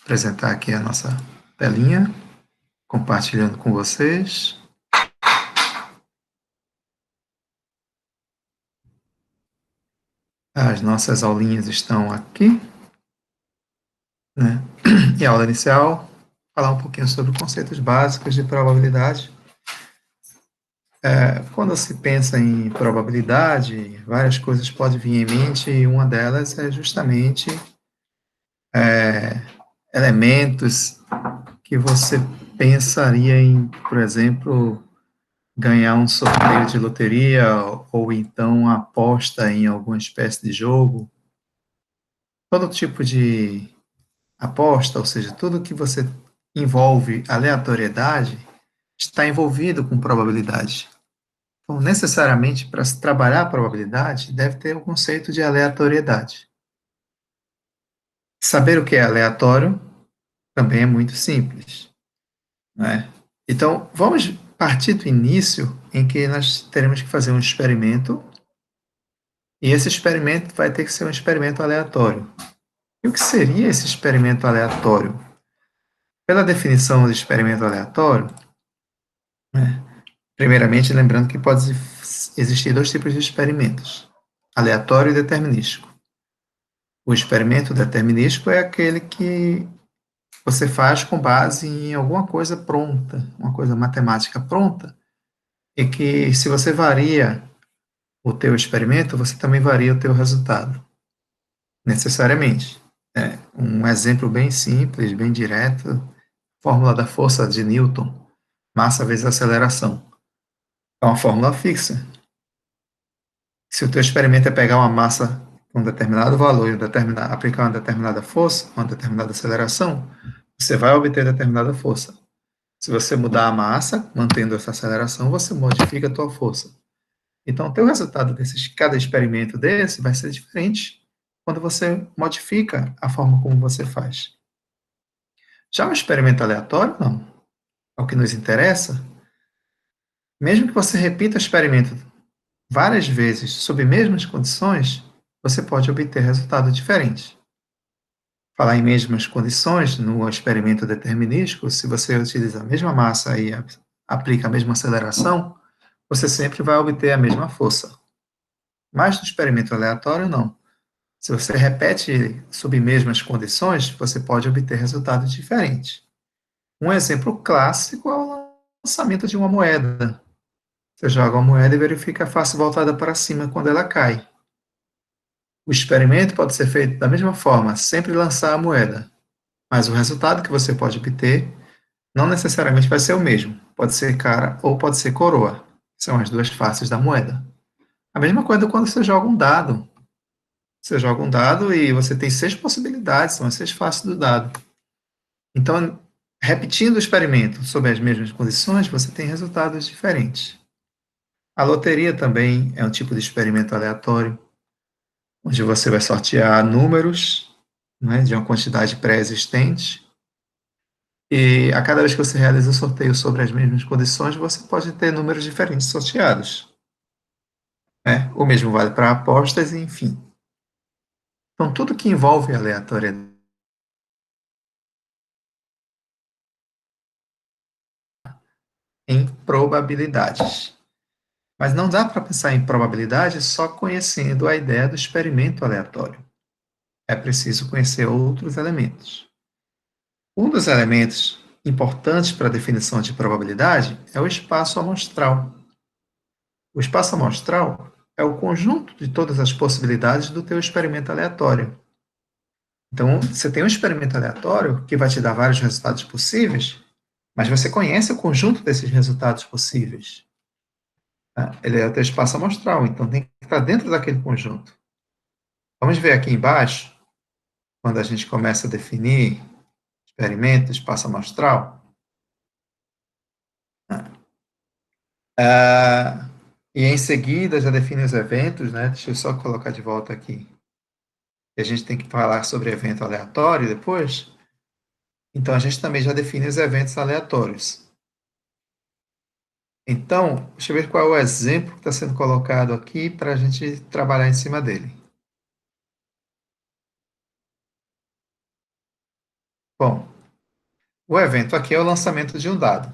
Apresentar aqui a nossa telinha, compartilhando com vocês. As nossas aulinhas estão aqui, né? E a aula inicial, falar um pouquinho sobre conceitos básicos de probabilidade. Quando se pensa em probabilidade, várias coisas podem vir em mente, e uma delas é justamente elementos que você pensaria em, por exemplo, ganhar um sorteio de loteria, ou então aposta em alguma espécie de jogo. Todo tipo de aposta, ou seja, tudo que você envolve aleatoriedade, está envolvido com probabilidade. Então, necessariamente, para se trabalhar a probabilidade, deve ter o conceito de aleatoriedade. Saber o que é aleatório também é muito simples, né? Então, vamos partir do início em que nós teremos que fazer um experimento, e esse experimento vai ter que ser um experimento aleatório. E o que seria esse experimento aleatório? Pela definição de experimento aleatório, né, primeiramente, lembrando que pode existir dois tipos de experimentos, aleatório e determinístico. O experimento determinístico é aquele que você faz com base em alguma coisa pronta, uma coisa matemática pronta, e que se você varia o teu experimento, você também varia o teu resultado, necessariamente. Um exemplo bem simples, bem direto, fórmula da força de Newton, massa vezes aceleração. É uma fórmula fixa. Se o teu experimento é pegar uma massa com um determinado valor e aplicar uma determinada força, uma determinada aceleração, você vai obter determinada força. Se você mudar a massa, mantendo essa aceleração, você modifica a tua força. Então, o teu resultado de cada experimento desse vai ser diferente quando você modifica a forma como você faz. Já um experimento aleatório, não. É o que nos interessa. Mesmo que você repita o experimento várias vezes sob mesmas condições, você pode obter resultados diferentes. Falar em mesmas condições, no experimento determinístico, se você utiliza a mesma massa e aplica a mesma aceleração, você sempre vai obter a mesma força. Mas no experimento aleatório, não. Se você repete sob mesmas condições, você pode obter resultados diferentes. Um exemplo clássico é o lançamento de uma moeda. Você joga uma moeda e verifica a face voltada para cima quando ela cai. O experimento pode ser feito da mesma forma, sempre lançar a moeda, mas o resultado que você pode obter não necessariamente vai ser o mesmo. Pode ser cara ou pode ser coroa. São as duas faces da moeda. A mesma coisa quando você joga um dado. Você joga um dado e você tem 6 possibilidades, são as 6 faces do dado. Então, repetindo o experimento sob as mesmas condições, você tem resultados diferentes. A loteria também é um tipo de experimento aleatório, onde você vai sortear números, né, de uma quantidade pré-existente, e a cada vez que você realiza o sorteio sobre as mesmas condições, você pode ter números diferentes sorteados, né? O mesmo vale para apostas, enfim. Então, tudo que envolve aleatoriedade em probabilidades. Mas não dá para pensar em probabilidade só conhecendo a ideia do experimento aleatório. É preciso conhecer outros elementos. Um dos elementos importantes para a definição de probabilidade é o espaço amostral. O espaço amostral é o conjunto de todas as possibilidades do teu experimento aleatório. Então, você tem um experimento aleatório que vai te dar vários resultados possíveis, mas você conhece o conjunto desses resultados possíveis. Tá? Ele é o teu espaço amostral, então tem que estar dentro daquele conjunto. Vamos ver aqui embaixo, quando a gente começa a definir experimento, espaço amostral. E em seguida já define os eventos, né? Deixa eu só colocar de volta aqui. E a gente tem que falar sobre evento aleatório depois. Então, a gente também já define os eventos aleatórios. Então, deixa eu ver qual é o exemplo que está sendo colocado aqui para a gente trabalhar em cima dele. Bom, o evento aqui é o lançamento de um dado.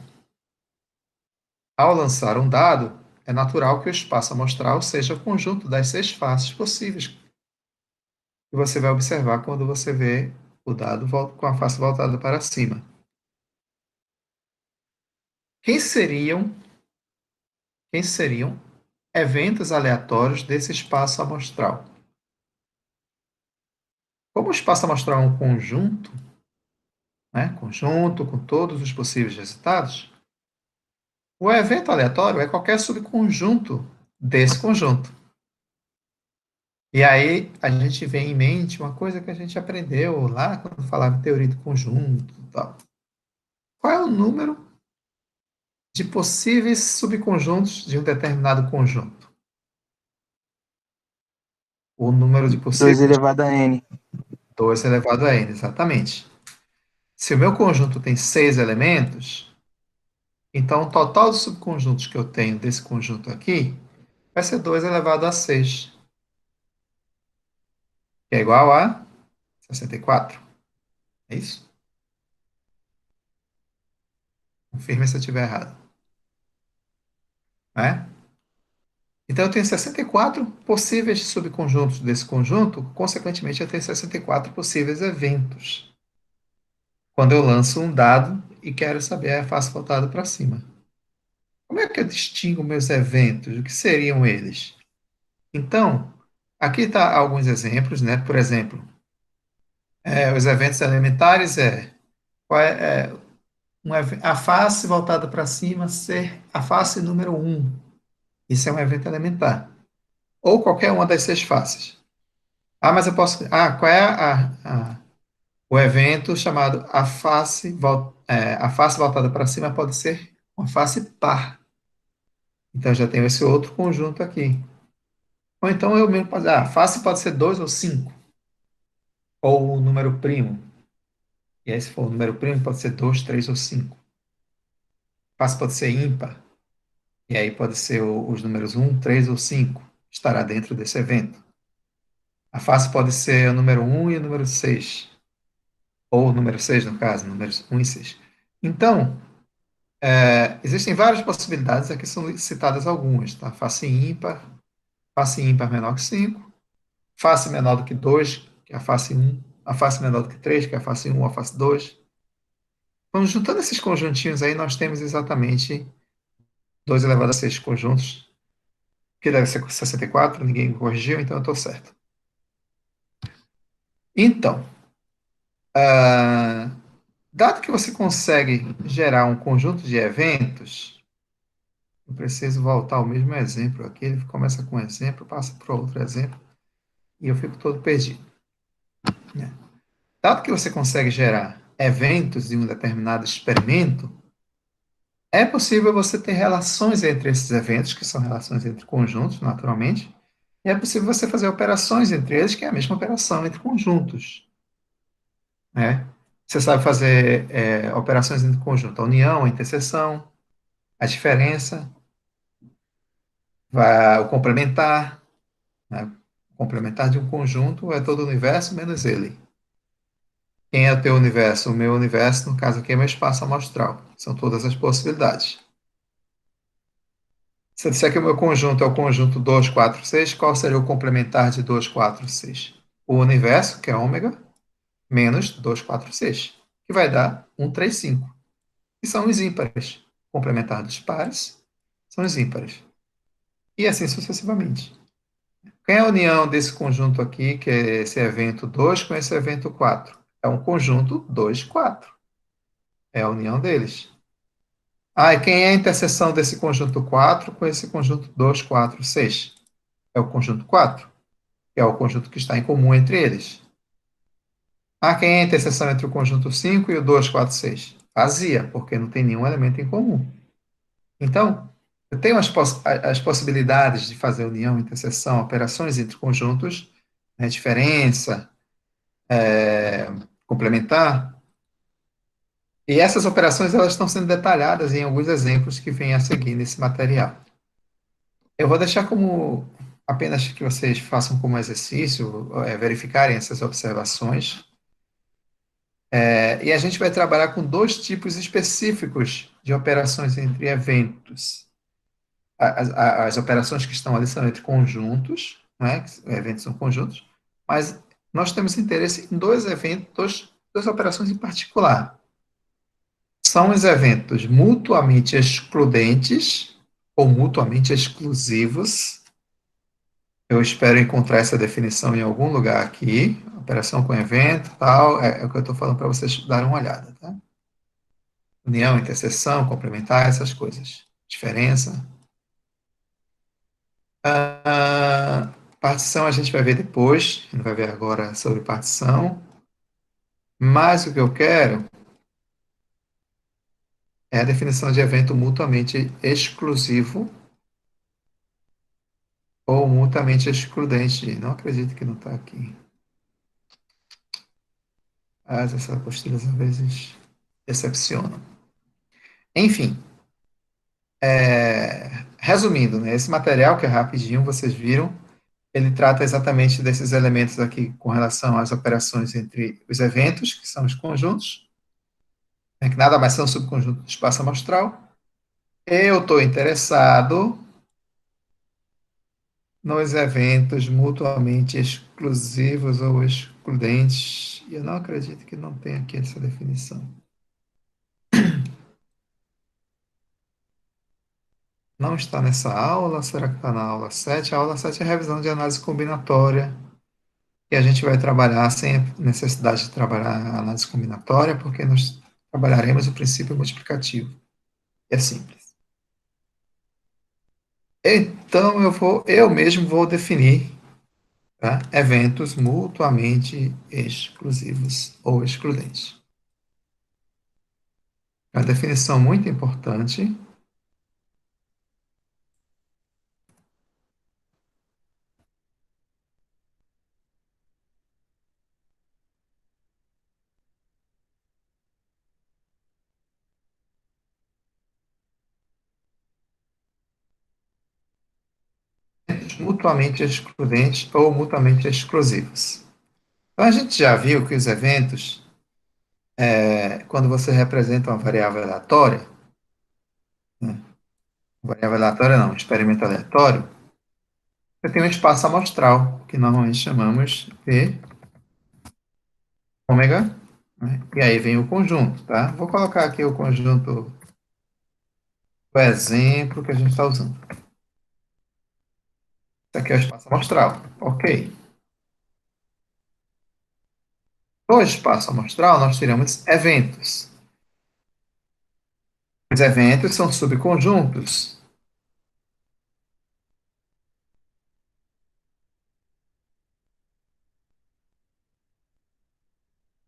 Ao lançar um dado, é natural que o espaço amostral seja o conjunto das 6 faces possíveis que você vai observar quando você vê o dado com a face voltada para cima. Quem seriam, quem seriam eventos aleatórios desse espaço amostral? Como o espaço amostral é um conjunto, né, conjunto com todos os possíveis resultados, o evento aleatório é qualquer subconjunto desse conjunto. E aí a gente vem em mente uma coisa que a gente aprendeu lá quando falava em teoria do conjunto e tal. Qual é o número de possíveis subconjuntos de um determinado conjunto? O número de 2 possíveis, elevado a n. 2 elevado a n, exatamente. Se o meu conjunto tem 6 elementos, então o total de subconjuntos que eu tenho desse conjunto aqui vai ser 2 elevado a 6, que é igual a 64. É isso? Confirme se eu estiver errado. Né? Então, eu tenho 64 possíveis subconjuntos desse conjunto, consequentemente, eu tenho 64 possíveis eventos. Quando eu lanço um dado e quero saber a face voltada para cima. Como é que eu distingo meus eventos? O que seriam eles? Então, aqui está alguns exemplos, né? Por exemplo, os eventos elementares qual a face voltada para cima ser a face número um. Isso é um evento elementar. Ou qualquer uma das 6 faces. Ah, mas eu posso. Ah, qual é o evento chamado a face voltada para cima pode ser uma face par. Então já tenho esse outro conjunto aqui. Ou então eu mesmo posso. Ah, a face pode ser 2 ou 5, ou o número primo. E aí, se for o número primo, pode ser 2, 3 ou 5. A face pode ser ímpar. E aí pode ser os números um, 3 ou 5. Estará dentro desse evento. A face pode ser o número um e o número 6. Ou o número 6 no caso, números um e 6. Então, existem várias possibilidades, aqui são citadas algumas, tá? Face ímpar menor que 5, face menor do que 2, que é a face um, a face menor do que 3, que é a face um, ou a face 2. Então, juntando esses conjuntinhos aí, nós temos exatamente 2 elevado a 6 conjuntos, que deve ser 64, ninguém me corrigiu, então eu estou certo. Então, ah, dado que você consegue gerar um conjunto de eventos, eu preciso voltar ao mesmo exemplo aqui. Ele começa com um exemplo, passa para outro exemplo, e eu fico todo perdido. Né? Dado que você consegue gerar eventos de um determinado experimento, é possível você ter relações entre esses eventos, que são relações entre conjuntos, naturalmente, e é possível você fazer operações entre eles, que é a mesma operação entre conjuntos. Né? Você sabe fazer operações entre conjuntos, a união, a interseção, a diferença, o complementar. Né? O complementar de um conjunto é todo o universo menos ele. Quem é o teu universo? O meu universo, no caso aqui, é meu espaço amostral. São todas as possibilidades. Se eu disser que o meu conjunto é o conjunto 2, 4, 6, qual seria o complementar de 2, 4, 6? O universo, que é ômega, menos 2, 4, 6, que vai dar 1, 3, 5. Que são os ímpares. O complementar dos pares são os ímpares. E assim sucessivamente. Quem é a união desse conjunto aqui, que é esse evento 2 com esse evento 4? É um conjunto 2, 4. É a união deles. Ah, e quem é a interseção desse conjunto 4 com esse conjunto 2, 4, 6? É o conjunto 4, que é o conjunto que está em comum entre eles. Ah, quem é a interseção entre o conjunto 5 e o 2, 4, 6? Vazia, porque não tem nenhum elemento em comum. Então, eu tenho as possibilidades de fazer união, interseção, operações entre conjuntos, né, diferença, complementar, e essas operações elas estão sendo detalhadas em alguns exemplos que vêm a seguir nesse material. Eu vou deixar como apenas que vocês façam como exercício, verificarem essas observações. E a gente vai trabalhar com dois tipos específicos de operações entre eventos. As operações que estão ali são entre conjuntos, né? Eventos são conjuntos, mas nós temos interesse em dois eventos, duas operações em particular. São os eventos mutuamente excludentes ou mutuamente exclusivos. Eu espero encontrar essa definição em algum lugar aqui. Operação com evento, tal, é o que eu estou falando para vocês darem uma olhada, tá? União, interseção, complementar, essas coisas. Diferença. Partição a gente vai ver depois, a gente vai ver agora sobre partição. Mas o que eu quero é a definição de evento mutuamente exclusivo ou mutuamente excludente. Não acredito que não está aqui. Essas apostilas às vezes decepcionam. Enfim, resumindo, né, esse material que é rapidinho, vocês viram, ele trata exatamente desses elementos aqui com relação às operações entre os eventos, que são os conjuntos, né, que nada mais são subconjuntos do espaço amostral. Eu estou interessado nos eventos mutuamente exclusivos ou excludentes. E eu não acredito que não tenha aqui essa definição. Não está nessa aula? Será que está na aula 7? A aula 7 é revisão de análise combinatória. E a gente vai trabalhar sem a necessidade de trabalhar a análise combinatória, porque nós trabalharemos o princípio multiplicativo. É simples. Então, eu mesmo vou definir, tá, eventos mutuamente exclusivos ou excludentes. É uma definição muito importante. Mutuamente excludentes ou mutuamente exclusivos. Então, a gente já viu que os eventos, quando você representa uma variável aleatória, né, variável aleatória não, um experimento aleatório, você tem um espaço amostral, que normalmente chamamos de ômega, né, e aí vem o conjunto, tá? Vou colocar aqui o conjunto, o exemplo que a gente está usando. Isso aqui é o espaço amostral, ok. No espaço amostral, nós tiramos eventos. Os eventos são subconjuntos.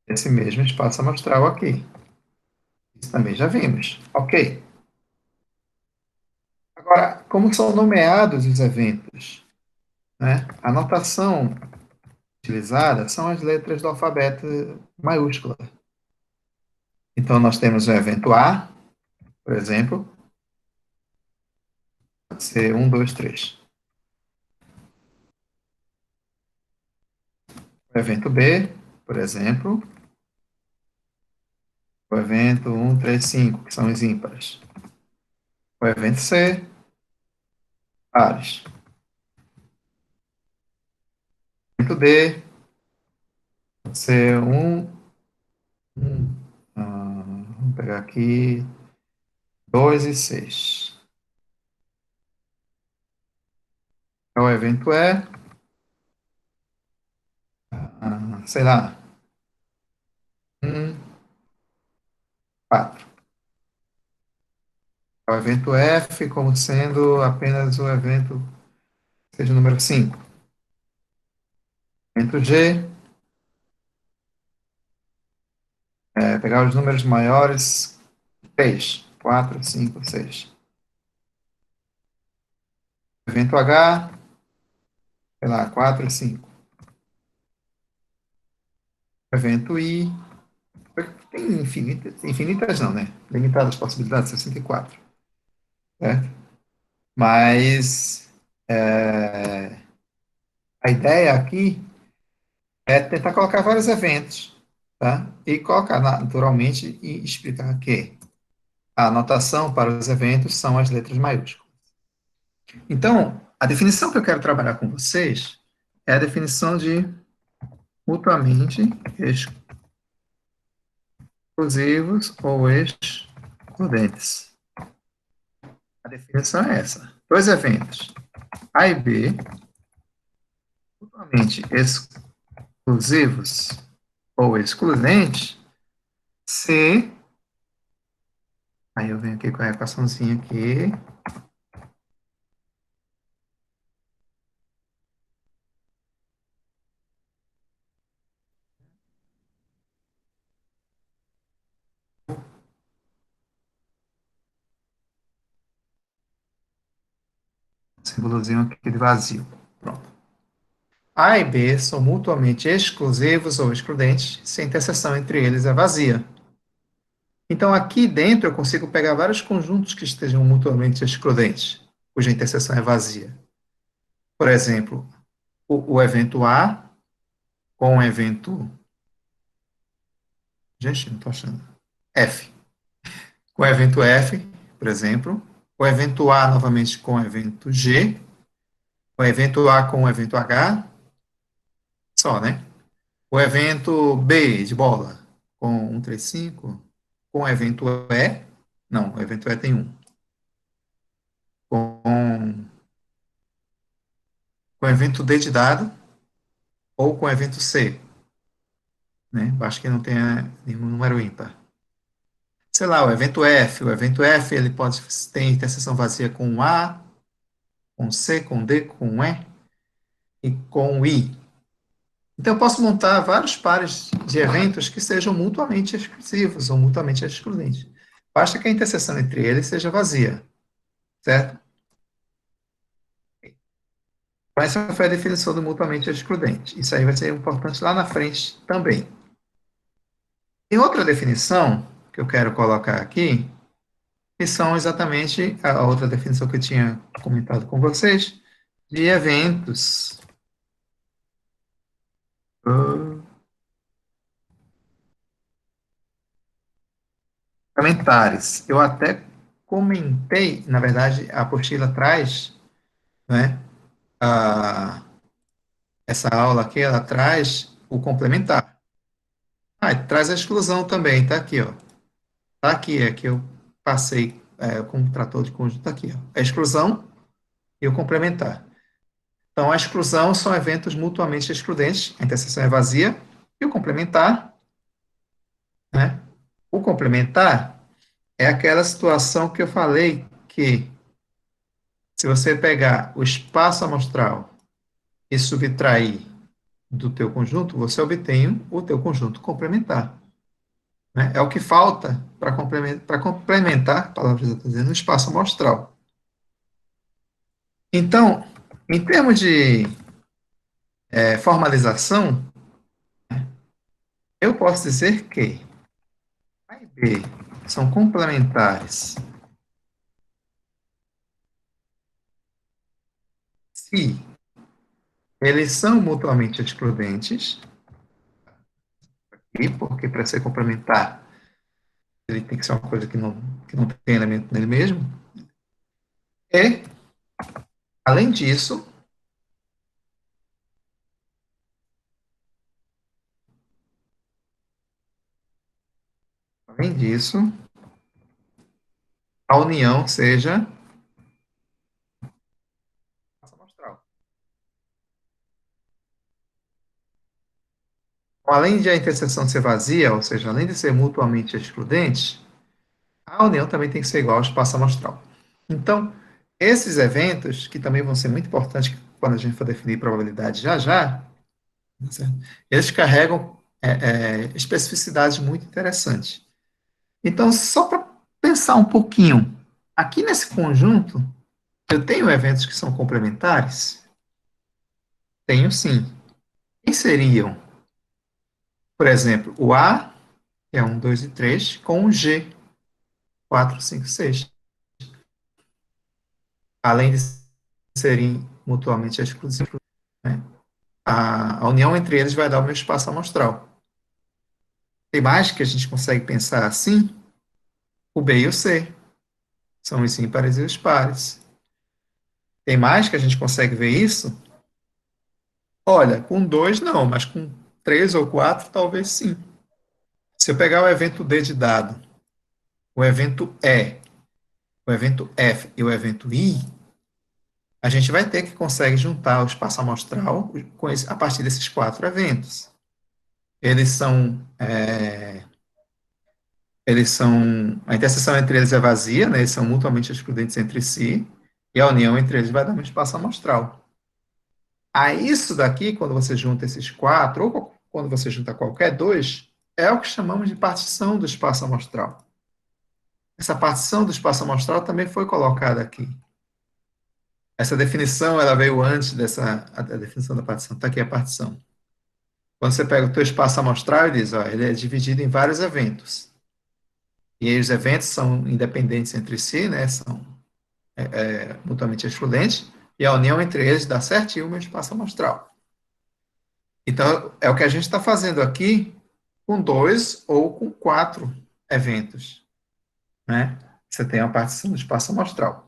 Esse mesmo espaço amostral aqui. Isso também já vimos. Ok. Agora, como são nomeados os eventos? Né? A notação utilizada são as letras do alfabeto maiúscula. Então, nós temos o evento A, por exemplo, pode ser 1, 2, 3. O evento B, por exemplo, o evento 1, 3, 5, que são os ímpares. O evento C, pares. O evento D, pode ser 1, vamos pegar aqui, 2 e 6. O evento E, sei lá, 1, 4. O evento F como sendo apenas o evento, seja o número 5. Evento G, pegar os números maiores, 3, 4, 5, 6. Evento H, sei lá, 4 e 5. Evento I, tem infinitas, infinitas não, né? Limitadas possibilidades, 64. Certo? Mas a ideia aqui é tentar colocar vários eventos. tá? E colocar naturalmente e explicar que a anotação para os eventos são as letras maiúsculas. Então, a definição que eu quero trabalhar com vocês é a definição de mutuamente exclusivos ou excludentes. A definição é essa. Dois eventos, A e B, mutuamente exclusivos ou excludentes, se... Aí eu venho aqui com a equaçãozinha aqui. Símbolozinho aqui de vazio. Pronto. A e B são mutuamente exclusivos ou excludentes se a interseção entre eles é vazia. Então, aqui dentro, eu consigo pegar vários conjuntos que estejam mutuamente excludentes, cuja interseção é vazia. Por exemplo, o evento A com o evento... Gente, não estou achando. F. Com o evento F, por exemplo. O evento A novamente com o evento G. O evento A com o evento H. Só, né? O evento B de bola com 135. Com o evento E. Não, o evento E tem um. Com o evento D de dado ou com o evento C, né? Acho que não tenha nenhum número ímpar. Sei lá, o evento F ele pode ter interseção vazia com A, com C, com D, com e com I. Então, eu posso montar vários pares de eventos que sejam mutuamente exclusivos ou mutuamente excludentes. Basta que a interseção entre eles seja vazia, certo? Então, essa foi a definição do mutuamente excludente. Isso aí vai ser importante lá na frente também. Tem outra definição que eu quero colocar aqui, que são exatamente a outra definição que eu tinha comentado com vocês, de eventos complementares. Eu até comentei, na verdade, a apostila traz, né, essa aula aqui, ela traz o complementar. Ah, e traz a exclusão também, tá aqui, ó. Tá aqui, é que eu passei com o trator de conjunto tá aqui, ó. A exclusão e o complementar. Então, a exclusão são eventos mutuamente excludentes, a interseção é vazia, e o complementar, né? O complementar é aquela situação que eu falei que, se você pegar o espaço amostral e subtrair do teu conjunto, você obtém o teu conjunto complementar. Né? É o que falta para complementar, palavras eu estou dizendo, o espaço amostral. Então, em termos de formalização, eu posso dizer que A e B são complementares se eles são mutuamente excludentes, e porque para ser complementar, ele tem que ser uma coisa que não tem elemento nele mesmo, e, além disso, além disso, a união seja amostral. Além de a interseção ser vazia, ou seja, além de ser mutuamente excludentes, a união também tem que ser igual ao espaço amostral. Então, esses eventos, que também vão ser muito importantes quando a gente for definir probabilidade já já, tá certo? Eles carregam especificidades muito interessantes. Então, só para pensar um pouquinho, aqui nesse conjunto, eu tenho eventos que são complementares? Tenho sim. Quem seriam? Por exemplo, o A, que é 1, 2 e 3, com o G, 4, 5, 6. Além de serem mutuamente exclusivos, né? A união entre eles vai dar o meu espaço amostral. Tem mais que a gente consegue pensar assim? O B e o C. São os ímpares e os pares. Tem mais que a gente consegue ver isso? Olha, com dois não, mas com três ou quatro talvez sim. Se eu pegar o evento D de dado, o evento E, o evento F e o evento I, a gente vai ter que conseguir juntar o espaço amostral a partir desses quatro eventos. Eles são, a interseção entre eles é vazia, né? Eles são mutuamente excludentes entre si, e a união entre eles vai dar um espaço amostral. A isso daqui, quando você junta esses quatro, ou quando você junta qualquer dois, é o que chamamos de partição do espaço amostral. Essa partição do espaço amostral também foi colocada aqui. Essa definição, ela veio antes a definição da partição. Está aqui a partição. Quando você pega o teu espaço amostral e diz, ó, ele é dividido em vários eventos. E aí os eventos são independentes entre si, né, são mutuamente excludentes, e a união entre eles dá certinho o meu espaço amostral. Então, é o que a gente está fazendo aqui com dois ou com quatro eventos, né? Você tem a partição do espaço amostral.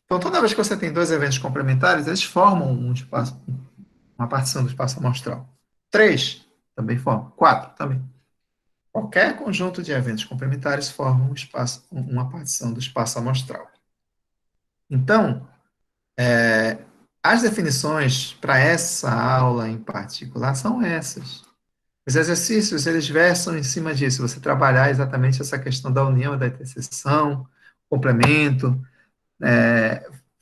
Então, toda vez que você tem dois eventos complementares, eles formam uma partição do espaço amostral. Três também formam. Quatro também. Qualquer conjunto de eventos complementares forma uma partição do espaço amostral. Então, as definições para essa aula em particular são essas. Os exercícios, eles versam em cima disso, você trabalhar exatamente essa questão da união, da interseção, complemento,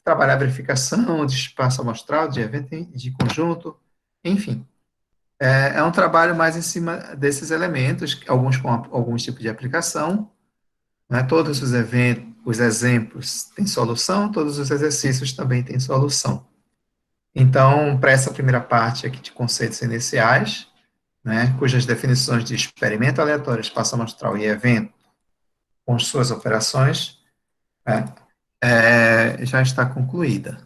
trabalhar a verificação de espaço amostral, de evento, de conjunto, enfim. É um trabalho mais em cima desses elementos, alguns com alguns tipos de aplicação, né? Todos os eventos, os exemplos têm solução, todos os exercícios também têm solução. Então, para essa primeira parte aqui de conceitos iniciais, né, cujas definições de experimento aleatório, espaço amostral e evento, com suas operações, já está concluída.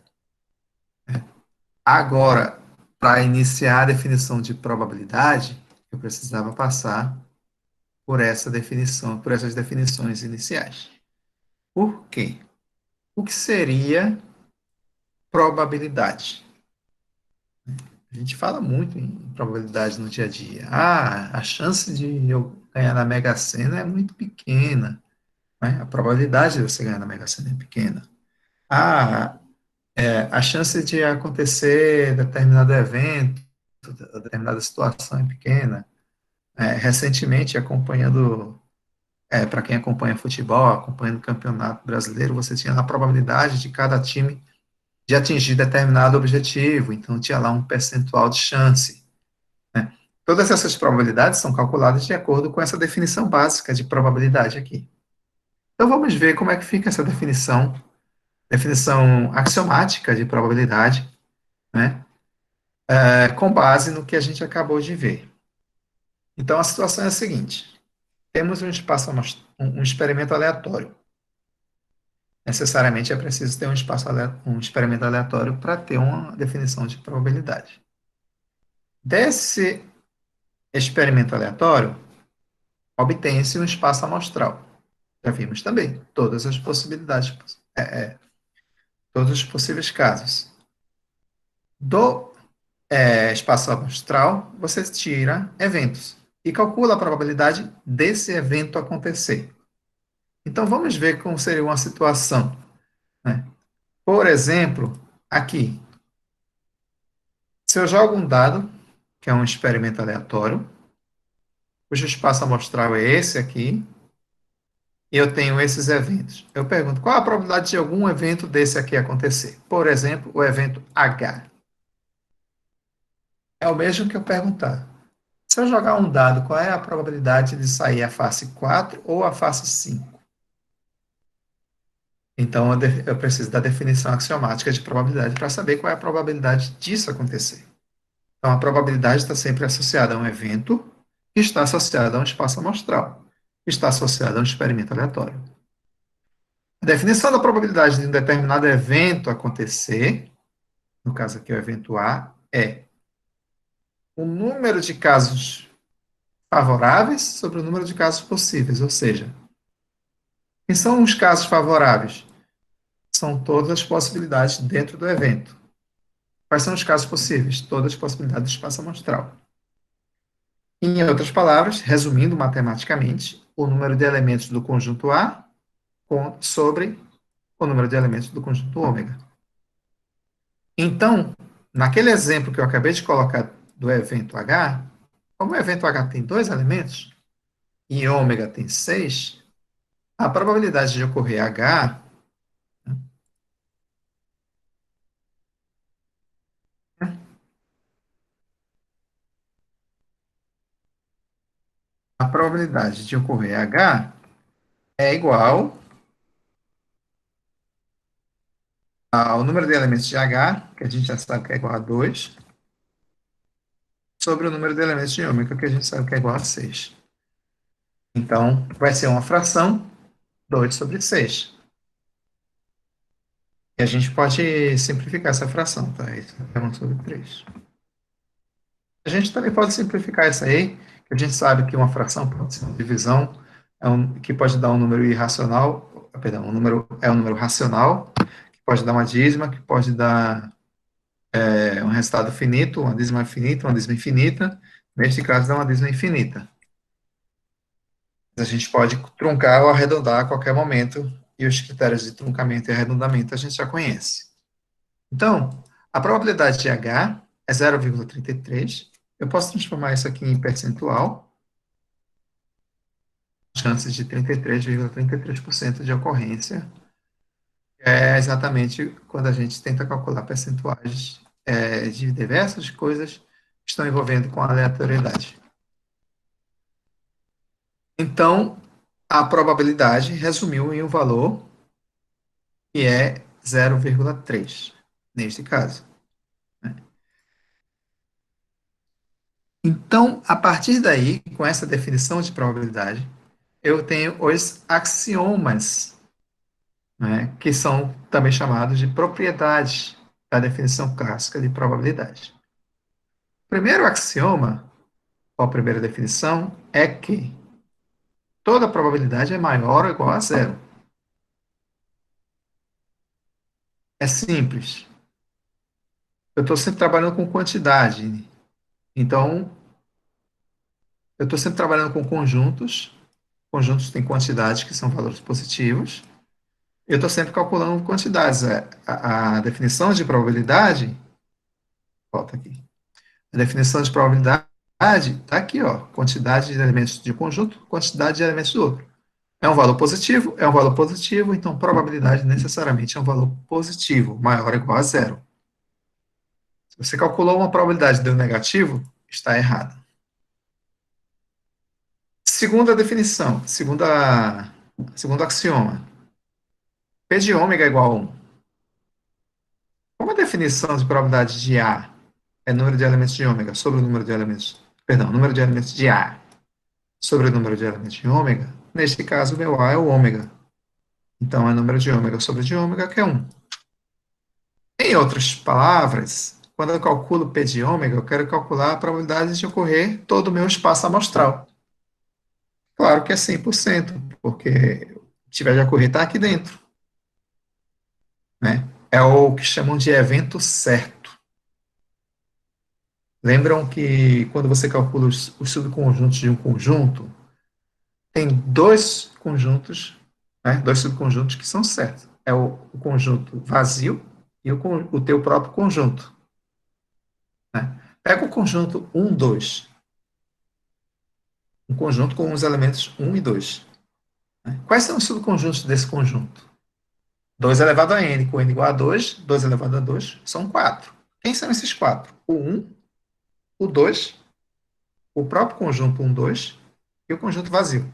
Agora, para iniciar a definição de probabilidade, eu precisava passar por essa definição, por essas definições iniciais. Por quê? O que seria probabilidade? A gente fala muito em probabilidade no dia a dia. Ah, a chance de eu ganhar na Mega Sena é muito pequena, né? A probabilidade de você ganhar na Mega Sena é pequena. Ah, a chance de acontecer determinado evento, determinada situação é pequena. Recentemente, acompanhando, para quem acompanha futebol, acompanhando o Campeonato Brasileiro, você tinha a probabilidade de cada time de atingir determinado objetivo, então tinha lá um percentual de chance, né? Todas essas probabilidades são calculadas de acordo com essa definição básica de probabilidade aqui. Então vamos ver como é que fica essa definição axiomática de probabilidade, né? Com base no que a gente acabou de ver. Então a situação é a seguinte: temos um experimento aleatório. Necessariamente é preciso ter um experimento aleatório para ter uma definição de probabilidade. Desse experimento aleatório, obtém-se um espaço amostral. Já vimos também todas as possibilidades, todos os possíveis casos. Do espaço amostral, você tira eventos e calcula a probabilidade desse evento acontecer. Então, vamos ver como seria uma situação, né? Por exemplo, aqui, se eu jogo um dado, que é um experimento aleatório, cujo espaço amostral é esse aqui, e eu tenho esses eventos. Eu pergunto, qual a probabilidade de algum evento desse aqui acontecer? Por exemplo, o evento H. É o mesmo que eu perguntar. Se eu jogar um dado, qual é a probabilidade de sair a face 4 ou a face 5? Então, eu preciso da definição axiomática de probabilidade para saber qual é a probabilidade disso acontecer. Então, a probabilidade está sempre associada a um evento que está associado a um espaço amostral, que está associado a um experimento aleatório. A definição da probabilidade de um determinado evento acontecer, no caso aqui o evento A, é o número de casos favoráveis sobre o número de casos possíveis, ou seja, quem são os casos favoráveis? São todas as possibilidades dentro do evento. Quais são os casos possíveis? Todas as possibilidades do espaço amostral. Em outras palavras, resumindo matematicamente, o número de elementos do conjunto A sobre o número de elementos do conjunto ômega. Então, naquele exemplo que eu acabei de colocar do evento H, como o evento H tem dois elementos e ômega tem 6, a probabilidade de ocorrer H, a probabilidade de ocorrer H é igual ao número de elementos de H, que a gente já sabe que é igual a 2, sobre o número de elementos de ômega, que a gente sabe que é igual a 6. Então, vai ser uma fração 2 sobre 6. E a gente pode simplificar essa fração, tá? Isso é 1 sobre 3. A gente também pode simplificar isso aí, que a gente sabe que uma fração pode ser uma divisão, que pode dar um número irracional, perdão, é um número racional, que pode dar uma dízima, que pode dar um resultado finito, uma dízima finita, uma dízima infinita. Neste caso, dá uma dízima infinita. A gente pode truncar ou arredondar a qualquer momento, e os critérios de truncamento e arredondamento a gente já conhece. Então, a probabilidade de H é 0,33. Eu posso transformar isso aqui em percentual, chances de 33,33% de ocorrência. É exatamente quando a gente tenta calcular percentuais de diversas coisas que estão envolvendo com a aleatoriedade. Então, a probabilidade resumiu em um valor que é 0,3, neste caso. Então, a partir daí, com essa definição de probabilidade, eu tenho os axiomas, né, que são também chamados de propriedades da definição clássica de probabilidade. O primeiro axioma, ou a primeira definição, é que toda probabilidade é maior ou igual a zero. É simples. Eu estou sempre trabalhando com quantidade. Então, eu estou sempre trabalhando com conjuntos. Conjuntos têm quantidades que são valores positivos. Eu estou sempre calculando quantidades. A definição de probabilidade, volta aqui. A definição de probabilidade está aqui, ó. Quantidade de elementos de um conjunto, quantidade de elementos do outro. É um valor positivo, então probabilidade necessariamente é um valor positivo, maior ou igual a zero. Se você calculou uma probabilidade e deu negativo, está errado. Segunda definição, segundo axioma. P de ômega é igual a 1. Como a definição de probabilidade de A é número de elementos de ômega sobre o número de elementos, perdão, número de elementos de A sobre o número de elementos de ômega, neste caso, o meu A é o ômega. Então, é número de ômega sobre de ômega, que é 1. Em outras palavras, quando eu calculo P de ômega, eu quero calcular a probabilidade de ocorrer todo o meu espaço amostral. Claro que é 100%, porque tiver de ocorrer está aqui dentro. Né? É o que chamam de evento certo. Lembram que quando você calcula os subconjuntos de um conjunto, tem dois conjuntos, né, dois subconjuntos que são certos. É o conjunto vazio e o teu próprio conjunto. Né? Pega o conjunto 1, 2. Um conjunto com os elementos 1 e 2. Né? Quais são os subconjuntos desse conjunto? 2 elevado a n, com n igual a 2, 2 elevado a 2, são 4. Quem são esses 4? O 1, o 2, o próprio conjunto 1, 2 e o conjunto vazio.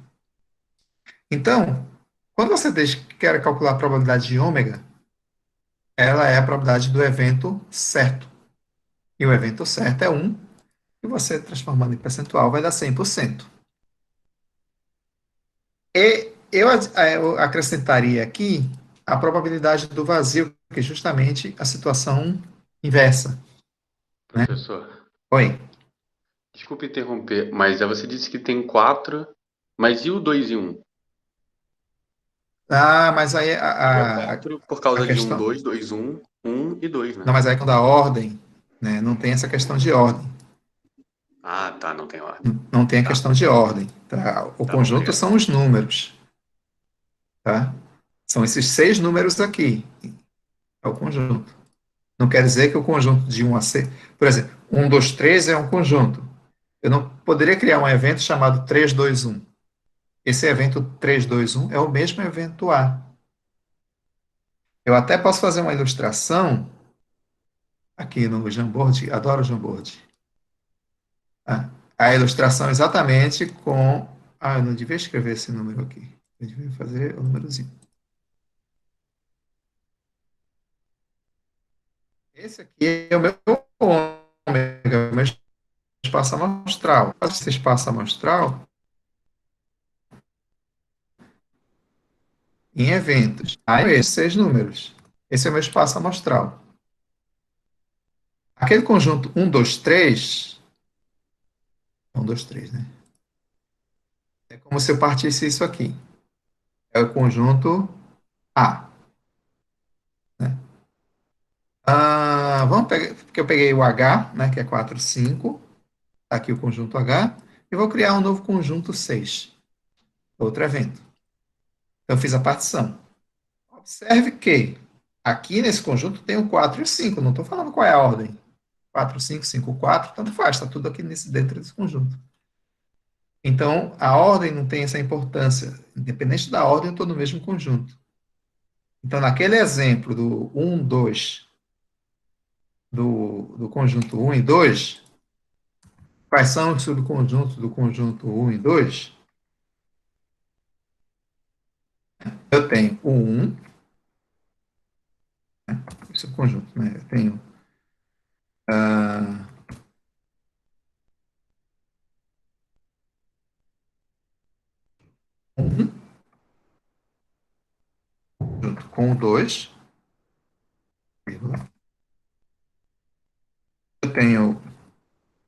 Então, quando você quer calcular a probabilidade de ômega, ela é a probabilidade do evento certo. E o evento certo é 1, e você transformando em percentual vai dar 100%. E eu acrescentaria aqui a probabilidade do vazio, que é justamente a situação inversa. Né? Professor, Oi. Desculpa interromper, mas você disse que tem quatro, mas e o 2 e um? Ah, mas aí Seria quatro por a causa de um, questão. dois, dois, um e dois, né? Não, mas aí quando a ordem, né? Não tem essa questão de ordem. Ah, tá, não tem ordem. Não tem a Tá, questão de ordem, tá? O tá bom, conjunto obrigado. são os números, tá? São esses 6 números aqui, é o conjunto. Não quer dizer que o conjunto de 1 a 6, por exemplo, 1, 2, 3 é um conjunto. Eu não poderia criar um evento chamado 3, 2, 1. Esse evento 3, 2, 1 é o mesmo evento A. Eu até posso fazer uma ilustração aqui no Jamboard, adoro o Jamboard. Tá? A ilustração exatamente com. Ah, eu não devia escrever esse número aqui. Eu devia fazer o númerozinho. Esse aqui é o meu ômega, o meu espaço amostral. Esse espaço amostral em eventos. Aí, esses 6 números. Esse é o meu espaço amostral. Aquele conjunto 1, 2, 3, 1, 2, 3, né? É como se eu partisse isso aqui. É o conjunto A. Né? Vamos pegar, porque eu peguei o H, né, que é 4, 5, tá aqui o conjunto H, e vou criar um novo conjunto 6, outro evento. Então, eu fiz a partição. Observe que aqui nesse conjunto tem o 4 e o 5, não estou falando qual é a ordem. 4, 5, 5, 4, tanto faz, está tudo aqui dentro desse conjunto. Então, a ordem não tem essa importância. Independente da ordem, eu estou no mesmo conjunto. Então, naquele exemplo do 1, 2, do conjunto 1 e 2, quais são os subconjuntos do conjunto 1 e 2? Eu tenho o 1, esse é o conjunto, né? Eu tenho ah, 1 junto com o 2, eu tenho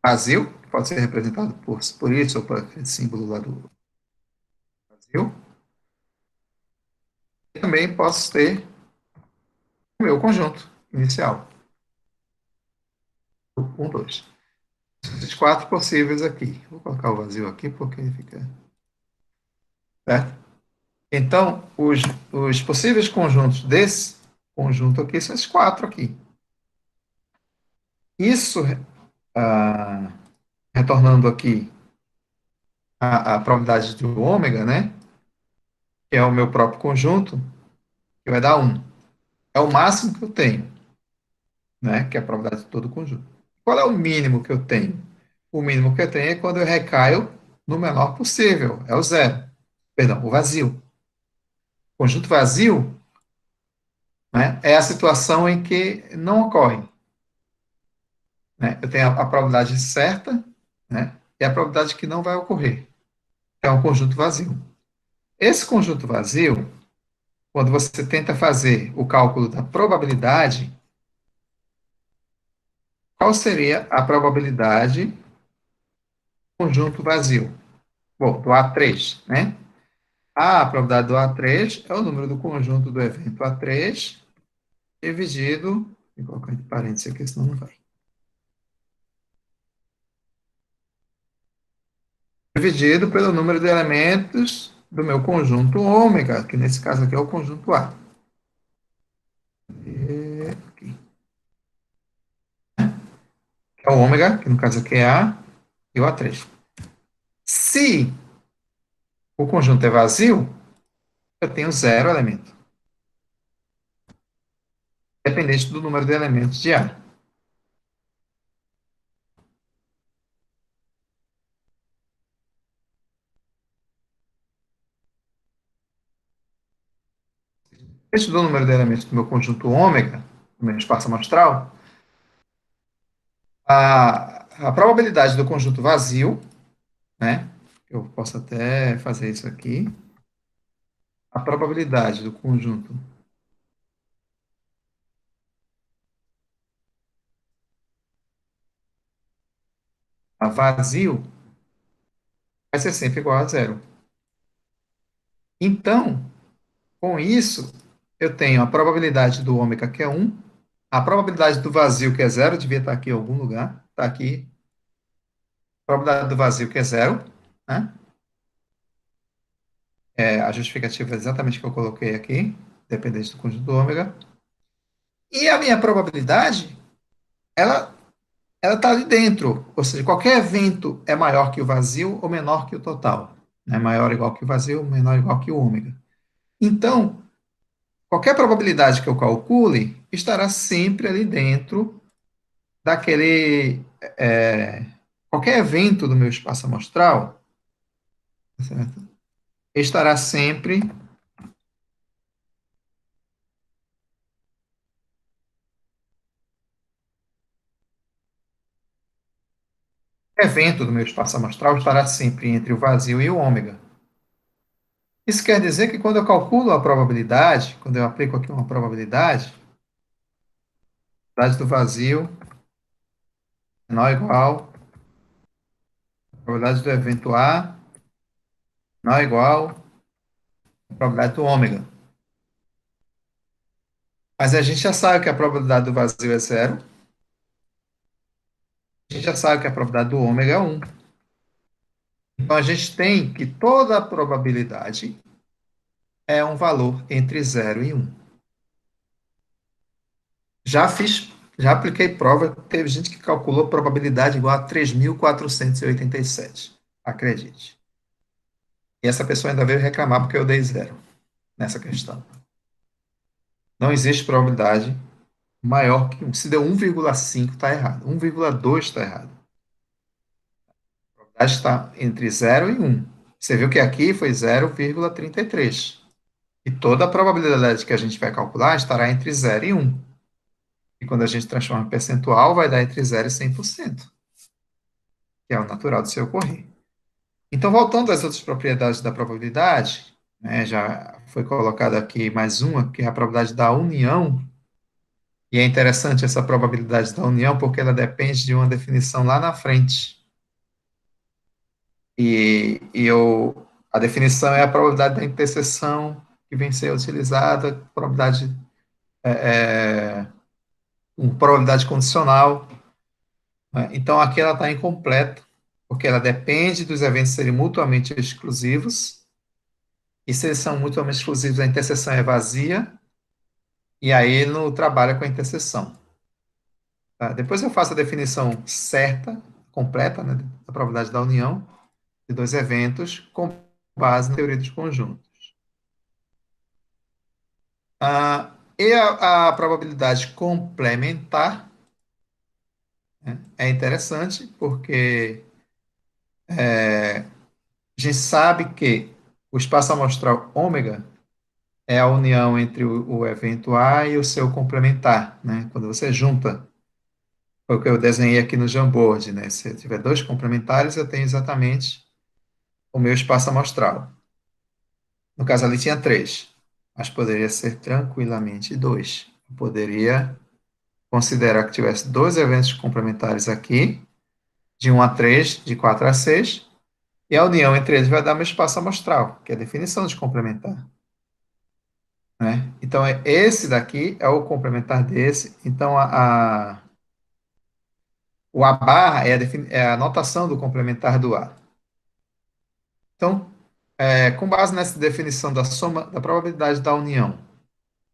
vazio, que pode ser representado por isso, ou por esse símbolo lá do vazio. E também posso ter o meu conjunto inicial, o 1, 2. Esses 4 possíveis aqui. Vou colocar o vazio aqui porque ele fica. Certo? Então, os possíveis conjuntos desse conjunto aqui são esses 4 aqui. Isso, ah, retornando aqui a probabilidade do ômega, né? Que é o meu próprio conjunto, que vai dar 1. É o máximo que eu tenho, né? Que é a probabilidade de todo o conjunto. Qual é o mínimo que eu tenho? O mínimo que eu tenho é quando eu recaio no menor possível, é o zero. Perdão, o vazio. Conjunto vazio, né, é a situação em que não ocorre. Né? Eu tenho a probabilidade certa, né, e a probabilidade que não vai ocorrer. É um conjunto vazio. Esse conjunto vazio, quando você tenta fazer o cálculo da probabilidade, qual seria a probabilidade do conjunto vazio? Bom, do A3, né? A probabilidade do A3 é o número do conjunto do evento A3 dividido, vou colocar entre parênteses aqui, senão não vai. Dividido pelo número de elementos do meu conjunto ômega, que nesse caso aqui é o conjunto A. E aqui. É o ômega, que no caso aqui é A, e o A3. Se o conjunto é vazio, eu tenho 0 elemento, dependente do número de elementos de A. Dependente do número de elementos do meu conjunto ômega, do meu espaço amostral, a probabilidade do conjunto vazio, né? Eu posso até fazer isso aqui. A probabilidade do conjunto A vazio vai ser sempre igual a zero. Então, com isso, eu tenho a probabilidade do ômega, que é 1, a probabilidade do vazio, que é zero, devia estar aqui em algum lugar, está aqui, a probabilidade do vazio, que é zero, né? A justificativa é exatamente o que eu coloquei aqui, dependente do conjunto do ômega. E a minha probabilidade, ela ela está ali dentro, ou seja, qualquer evento é maior que o vazio ou menor que o total. Né? Maior ou igual que o vazio, menor ou igual que o ômega. Então, qualquer probabilidade que eu calcule estará sempre ali dentro daquele. Qualquer evento do meu espaço amostral, certo? Estará sempre. Evento do meu espaço amostral estará sempre entre o vazio e o ômega. Isso quer dizer que quando eu calculo a probabilidade, quando eu aplico aqui uma probabilidade, a probabilidade do vazio é menor ou igual a probabilidade do evento A não é igual à probabilidade do ômega. Mas a gente já sabe que a probabilidade do vazio é zero. A gente já sabe que a probabilidade do ômega é 1. Então a gente tem que toda a probabilidade é um valor entre zero e 1. Já fiz, já apliquei prova, teve gente que calculou probabilidade igual a 3.487. Acredite. E essa pessoa ainda veio reclamar porque eu dei zero nessa questão. Não existe probabilidade maior que 1. Se deu 1,5, está errado. 1,2 está errado. A probabilidade está entre zero e 1. Você viu que aqui foi 0,33. E toda a probabilidade que a gente vai calcular estará entre zero e 1. E quando a gente transforma em percentual, vai dar entre 0 e 100%, que é o natural de se ocorrer. Então, voltando às outras propriedades da probabilidade, né, já foi colocada aqui mais uma, que é a probabilidade da união. E é interessante essa probabilidade da união, porque ela depende de uma definição lá na frente. A definição é a probabilidade da interseção que vem ser utilizada, probabilidade, probabilidade condicional. Né? Então, aqui ela está incompleta, porque ela depende dos eventos serem mutuamente exclusivos, e se eles são mutuamente exclusivos, a interseção é vazia, e aí ele não trabalha com a interseção. Tá? Depois eu faço a definição certa, completa, né, da probabilidade da união de dois eventos, com base na teoria dos conjuntos. E a probabilidade complementar, né, é interessante, porque a gente sabe que o espaço amostral ômega é a união entre o evento A e o seu complementar, né? Quando você junta, foi o que eu desenhei aqui no Jamboard, né? Se eu tiver dois complementares, eu tenho exatamente o meu espaço amostral. No caso ali tinha três, mas poderia ser tranquilamente dois. Eu poderia considerar que tivesse dois eventos complementares aqui, de 1 a 3, de 4 a 6, e a união entre eles vai dar meu espaço amostral, que é a definição de complementar. Né? Então, esse daqui é o complementar desse. Então, o A barra é a notação do complementar do A. Então, com base nessa definição da soma da probabilidade da união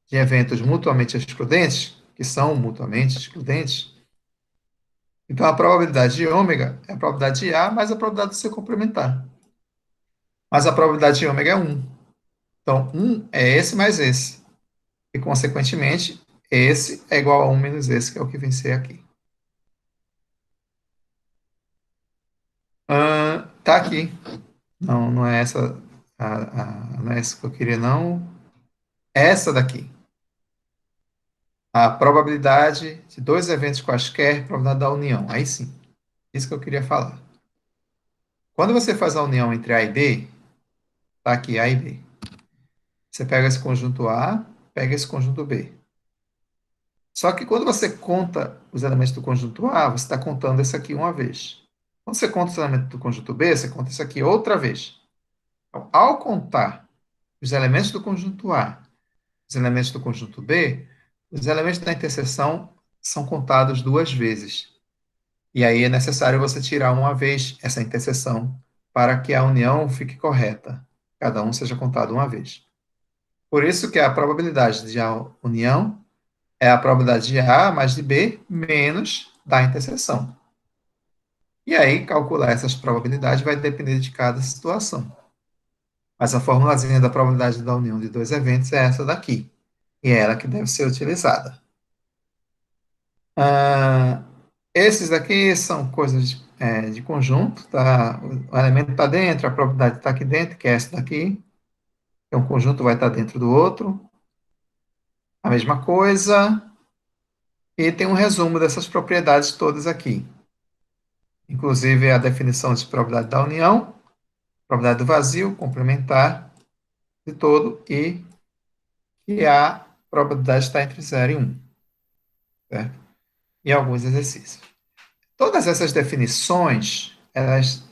de eventos mutuamente excludentes, que são mutuamente excludentes, então a probabilidade de ômega é a probabilidade de A mais a probabilidade de ser complementar. Mas a probabilidade de ômega é 1. Então, 1 é esse mais esse. E, consequentemente, esse é igual a 1 menos esse, que é o que vencer aqui. Tá aqui. Não, não é essa, não é essa que eu queria, não. É essa daqui. A probabilidade de dois eventos quaisquer, probabilidade da união. Aí sim. Isso que eu queria falar. Quando você faz a união entre A e B, tá aqui A e B. Você pega esse conjunto A, pega esse conjunto B. Só que quando você conta os elementos do conjunto A, você está contando esse aqui uma vez. Quando você conta os elementos do conjunto B, você conta isso aqui outra vez. Então, ao contar os elementos do conjunto A, os elementos do conjunto B, os elementos da interseção são contados duas vezes. E aí é necessário você tirar uma vez essa interseção para que a união fique correta. Cada um seja contado uma vez. Por isso que a probabilidade de a união é a probabilidade de A mais de B menos da interseção. E aí, calcular essas probabilidades vai depender de cada situação. Mas a formulazinha da probabilidade da união de dois eventos é essa daqui. E é ela que deve ser utilizada. Ah, esses daqui são coisas de conjunto, tá? O elemento está dentro, a probabilidade está aqui dentro, que é essa daqui. Então, um conjunto vai estar dentro do outro. A mesma coisa. E tem um resumo dessas propriedades todas aqui. Inclusive a definição de probabilidade da união, probabilidade do vazio, complementar de todo e que a probabilidade está entre 0 e 1, certo? E alguns exercícios. Todas essas definições, elas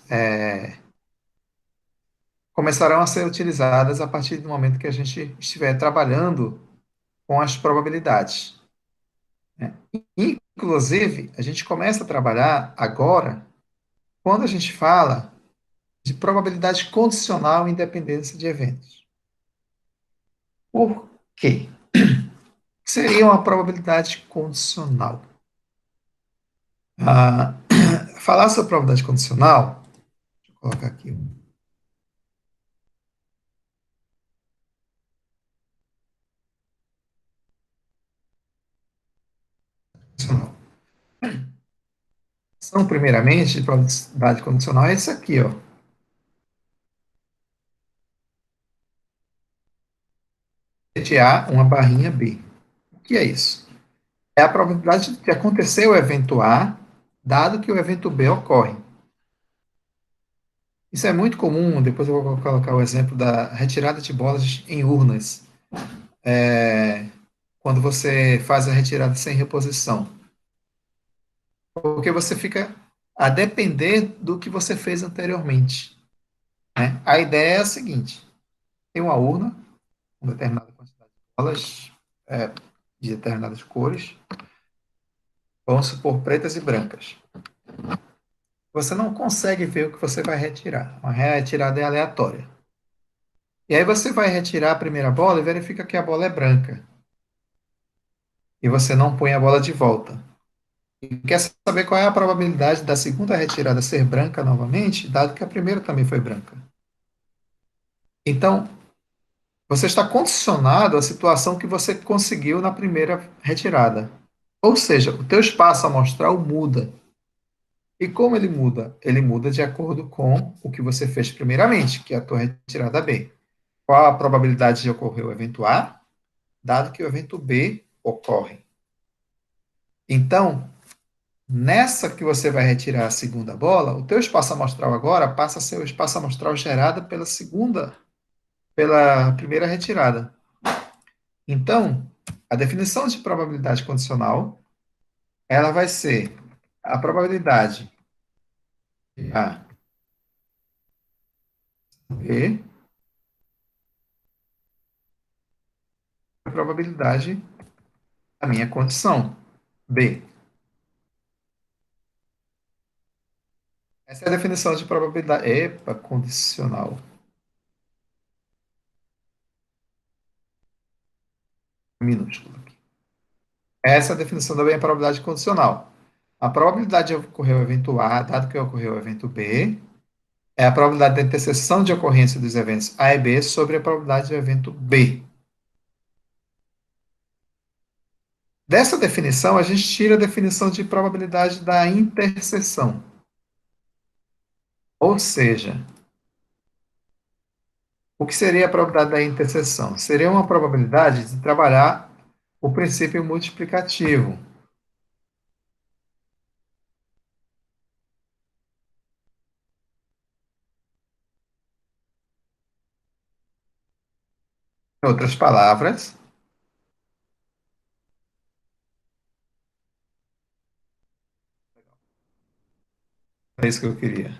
começarão a ser utilizadas a partir do momento que a gente estiver trabalhando com as probabilidades, né? Inclusive, a gente começa a trabalhar agora quando a gente fala de probabilidade condicional em dependência de eventos. Por quê? Seria uma probabilidade condicional. Ah, falar sobre probabilidade condicional, deixa eu colocar aqui. São, primeiramente, probabilidade condicional é isso aqui, ó. De A, uma barrinha B. O que é isso? É a probabilidade de acontecer o evento A, dado que o evento B ocorre. Isso é muito comum, depois eu vou colocar o exemplo da retirada de bolas em urnas, quando você faz a retirada sem reposição. Porque você fica a depender do que você fez anteriormente, né? A ideia é a seguinte: tem uma urna com determinada quantidade de bolas de determinadas cores, vamos supor pretas e brancas. Você não consegue ver o que você vai retirar. Uma retirada é aleatória. E aí você vai retirar a primeira bola e verifica que a bola é branca. E você não põe a bola de volta. E quer saber qual é a probabilidade da segunda retirada ser branca novamente, dado que a primeira também foi branca. Então, você está condicionado à situação que você conseguiu na primeira retirada. Ou seja, o teu espaço amostral muda. E como ele muda? Ele muda de acordo com o que você fez primeiramente, que é a tua retirada B. Qual a probabilidade de ocorrer o evento A, dado que o evento B ocorre? Então, nessa que você vai retirar a segunda bola, o teu espaço amostral agora passa a ser o espaço amostral gerado pela primeira retirada. Então, a definição de probabilidade condicional, ela vai ser a probabilidade de A, B, a probabilidade da minha condição, B. Essa é a definição de probabilidade, condicional, minúsculo aqui. Essa é a definição da minha probabilidade condicional. A probabilidade de ocorrer o evento A, dado que ocorreu o evento B, é a probabilidade da interseção de ocorrência dos eventos A e B sobre a probabilidade do evento B. Dessa definição, a gente tira a definição de probabilidade da interseção. Ou seja, o que seria a probabilidade da interseção? Seria uma probabilidade de trabalhar o princípio multiplicativo. Em outras palavras, É isso que eu queria.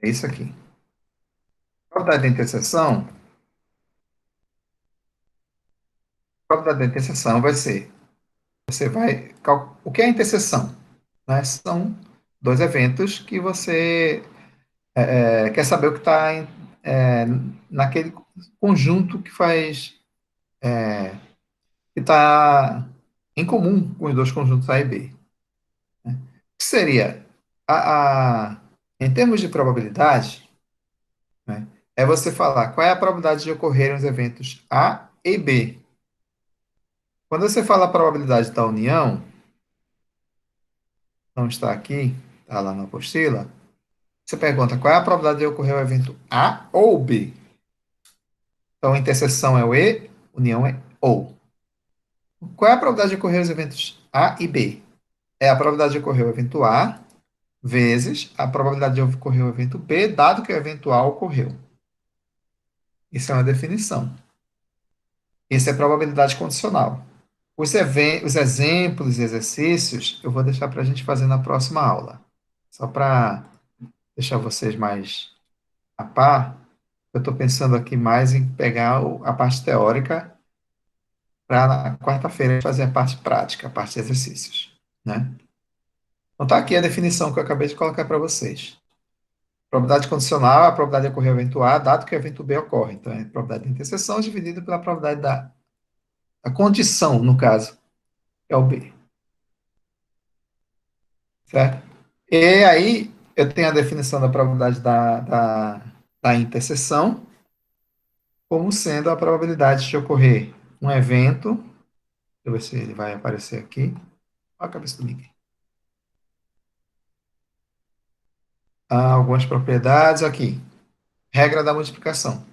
É isso aqui. A probabilidade de interseção, a probabilidade de interseção vai ser, você vai, o que é a interseção? Né? São dois eventos que você quer saber o que está naquele conjunto que faz, que está em comum com os dois conjuntos A e B. O que seria, em termos de probabilidade, né, é você falar qual é a probabilidade de ocorrerem os eventos A e B. Quando você fala a probabilidade da união, não está aqui, está lá na apostila, você pergunta qual é a probabilidade de ocorrer o evento A ou B. Então, interseção é o E, união é ou. Qual é a probabilidade de ocorrer os eventos A e B? É a probabilidade de ocorrer o evento A vezes a probabilidade de ocorrer o evento B, dado que o evento A ocorreu. Isso é uma definição. Isso é probabilidade condicional. Os exemplos e exercícios eu vou deixar para a gente fazer na próxima aula. Só para deixar vocês mais a par, eu estou pensando aqui mais em pegar a parte teórica para na quarta-feira fazer a parte prática, a parte de exercícios, né? Então está aqui a definição que eu acabei de colocar para vocês. Probabilidade condicional é a probabilidade de ocorrer o evento A, dado que o evento B ocorre. Então, é a probabilidade de interseção dividida pela probabilidade da condição, no caso, que é o B. Certo? E aí, eu tenho a definição da probabilidade da interseção como sendo a probabilidade de ocorrer um evento. Deixa eu ver se ele vai aparecer aqui. Olha a cabeça do Mickey. Algumas propriedades aqui. Regra da multiplicação.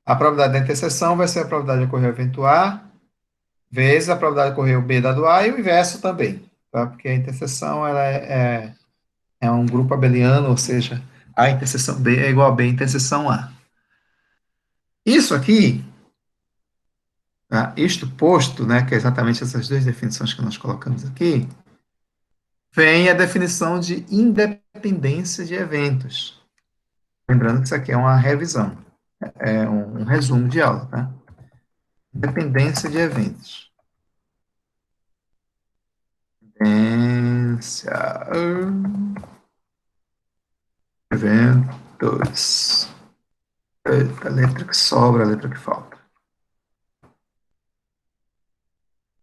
A probabilidade da interseção vai ser a probabilidade de ocorrer o evento A vezes a probabilidade de ocorrer o B dado A e o inverso também, tá? Porque a interseção ela é um grupo abeliano, ou seja, A interseção B é igual a B interseção A. Isso aqui, tá? Isto posto, né, que é exatamente essas duas definições que nós colocamos aqui, vem a definição de independência de eventos. Lembrando que isso aqui é uma revisão, é um resumo de aula, tá? Independência de eventos. Independência eventos. A letra que sobra, a letra que falta.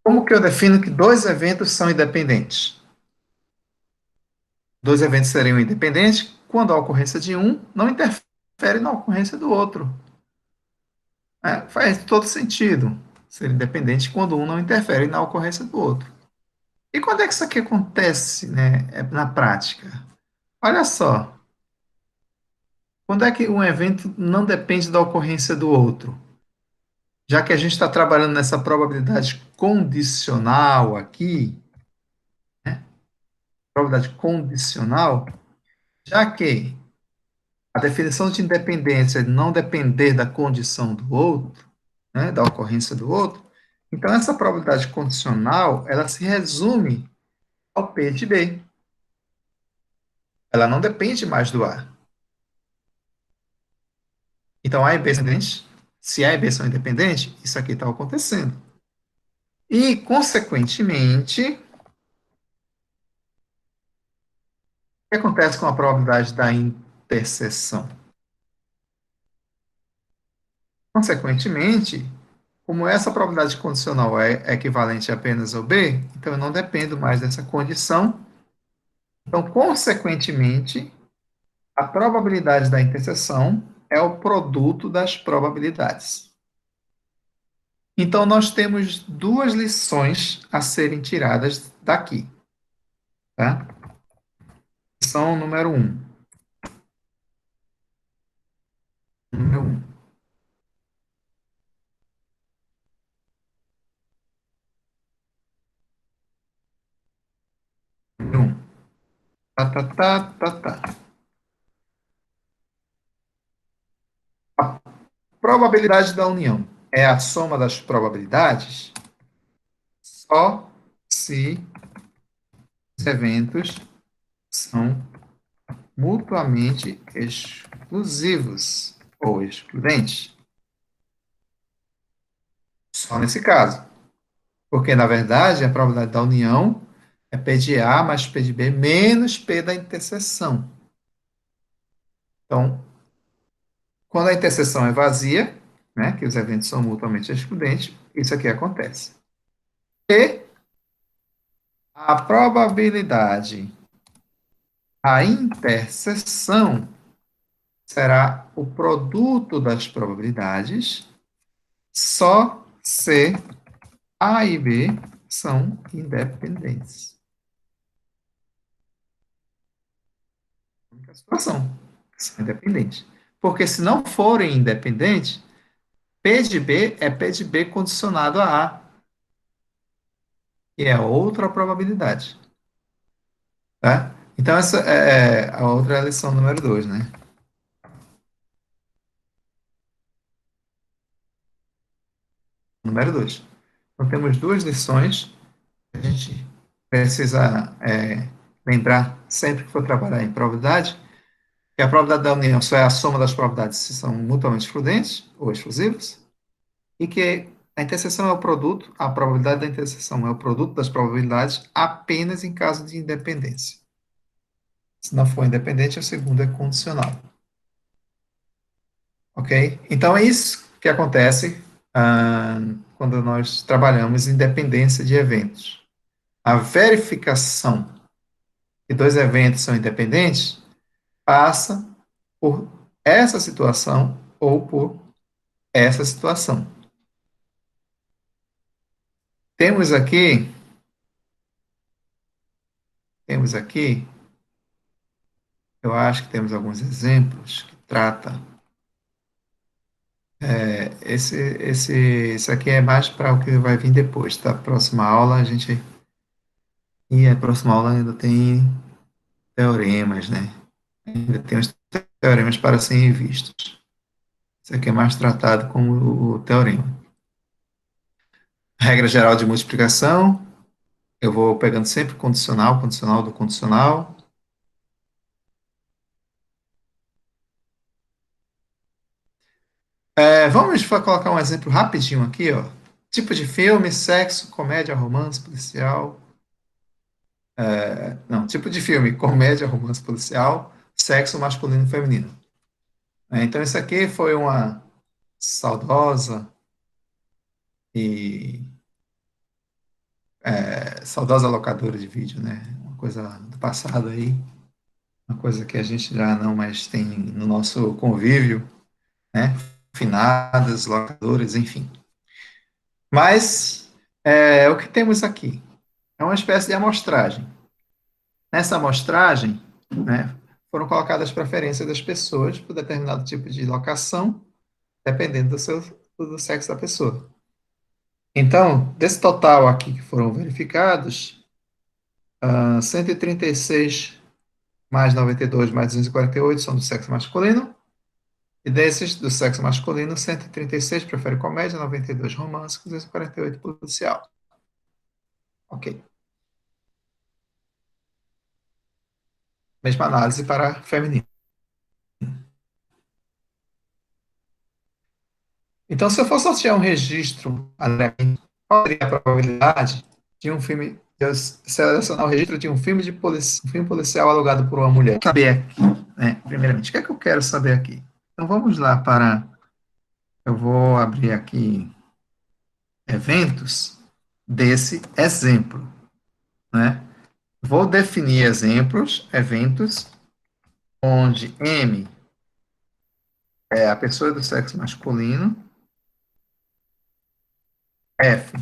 Como que eu defino que dois eventos são independentes? Dois eventos seriam independentes quando a ocorrência de um não interfere na ocorrência do outro. Faz todo sentido ser independente quando um não interfere na ocorrência do outro. E quando é que isso aqui acontece, né, na prática? Olha só, quando é que um evento não depende da ocorrência do outro? Já que a gente está trabalhando nessa probabilidade condicional aqui, probabilidade condicional, já que a definição de independência é não depender da condição do outro, né, da ocorrência do outro, então essa probabilidade condicional, ela se resume ao P de B. Ela não depende mais do A. Então A e B são independentes. Se A e B são independentes, isso aqui está acontecendo. E, consequentemente, o que acontece com a probabilidade da interseção? Consequentemente, como essa probabilidade condicional é equivalente apenas ao B, então eu não dependo mais dessa condição. Então, consequentemente, a probabilidade da interseção é o produto das probabilidades. Então, nós temos duas lições a serem tiradas daqui. Tá? Lição número 1. Número 1. Número 1. Tá, tá, tá, tá, tá. A probabilidade da união é a soma das probabilidades? Só se os eventos são mutuamente exclusivos ou excludentes. Só nesse caso. Porque, na verdade, a probabilidade da união é P de A mais P de B menos P da interseção. Então, quando a interseção é vazia, né, que os eventos são mutuamente excludentes, isso aqui acontece. E a probabilidade, a interseção, será o produto das probabilidades só se A e B são independentes. Única situação, são independentes. Porque se não forem independentes, P de B é P de B condicionado a A, que é outra probabilidade. Tá? Então, essa é a outra lição número 2, né? Número 2. Então, temos duas lições que a gente precisa lembrar sempre que for trabalhar em probabilidade, que a probabilidade da união só é a soma das probabilidades se são mutuamente excludentes ou exclusivos, e que a interseção é o produto, a probabilidade da interseção é o produto das probabilidades apenas em caso de independência. Se não for independente, o segundo é condicional. Ok? Então, é isso que acontece quando nós trabalhamos em dependência de eventos. A verificação que dois eventos são independentes passa por essa situação ou por essa situação. Temos aqui, temos aqui, eu acho que temos alguns exemplos que tratam. Esse aqui é mais para o que vai vir depois, tá? Próxima aula a gente. E a próxima aula ainda tem teoremas, né? Ainda tem os teoremas para serem vistos. Isso aqui é mais tratado como o teorema. Regra geral de multiplicação. Eu vou pegando sempre condicional, condicional do condicional. Vamos colocar um exemplo rapidinho aqui, ó. Tipo de filme, sexo, comédia, romance, policial. Não, tipo de filme, comédia, romance, policial, sexo masculino e feminino. Então, isso aqui foi uma saudosa e saudosa locadora de vídeo, né? Uma coisa do passado aí, uma coisa que a gente já não mais tem no nosso convívio, né? Finadas, locadoras, enfim. Mas o que temos aqui é uma espécie de amostragem. Nessa amostragem, né, foram colocadas as preferências das pessoas por determinado tipo de locação, dependendo do sexo da pessoa. Então, desse total aqui que foram verificados, 136 mais 92 mais 248 são do sexo masculino, e desses do sexo masculino, 136 prefere comédia, 92 romance, 248 policial. Ok. Mesma análise para feminino. Então, se eu for sortear um registro aleatório, qual seria a probabilidade de um filme, de eu selecionar o registro de um filme um filme policial alugado por uma mulher? Saber aqui, né? Primeiramente, o que é que eu quero saber aqui? Então, vamos lá para. Eu vou abrir aqui eventos desse exemplo, né? Vou definir exemplos, eventos, onde M é a pessoa do sexo masculino, F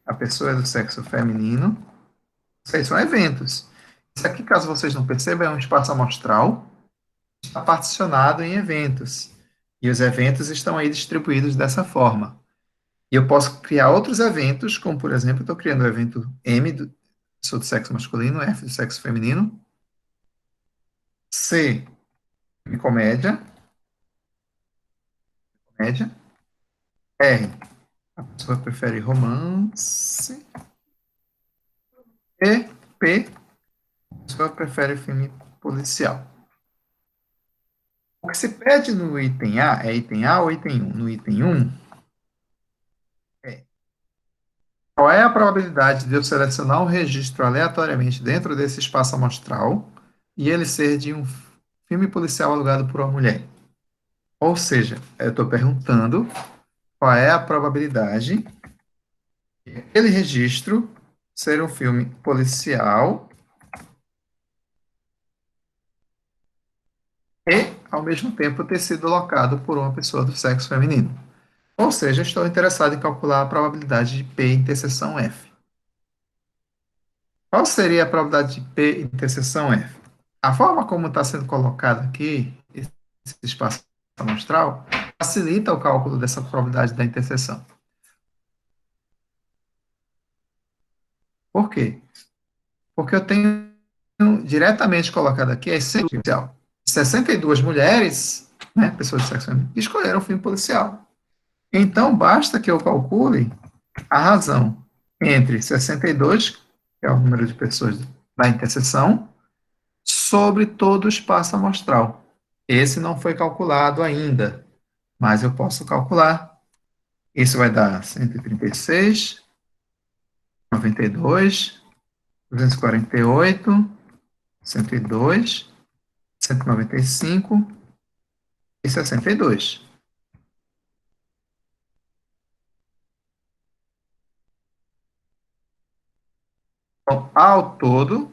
a pessoa é do sexo feminino. Isso aí são eventos. Isso aqui, caso vocês não percebam, é um espaço amostral, está particionado em eventos. E os eventos estão aí distribuídos dessa forma. E eu posso criar outros eventos, como por exemplo, eu estou criando o evento M, sou do sexo masculino, F do sexo feminino, C de comédia, comédia, R, a pessoa prefere romance, E, P, a pessoa prefere filme policial. O que se pede no item A é item A ou item 1? No item 1, é qual é a probabilidade de eu selecionar um registro aleatoriamente dentro desse espaço amostral e ele ser de um filme policial alugado por uma mulher? Ou seja, eu estou perguntando qual é a probabilidade de aquele registro ser um filme policial e, ao mesmo tempo, ter sido locado por uma pessoa do sexo feminino. Ou seja, estou interessado em calcular a probabilidade de P interseção F. Qual seria a probabilidade de P interseção F? A forma como está sendo colocado aqui, esse espaço amostral, facilita o cálculo dessa probabilidade da interseção. Por quê? Porque eu tenho diretamente colocado aqui a essência policial. 62 mulheres, né, pessoas de sexo feminino, escolheram o filme policial. Então, basta que eu calcule a razão entre 62, que é o número de pessoas da interseção, sobre todo o espaço amostral. Esse não foi calculado ainda, mas eu posso calcular. Isso vai dar 136, 92, 248, 102, 195 e 62. Então, ao todo,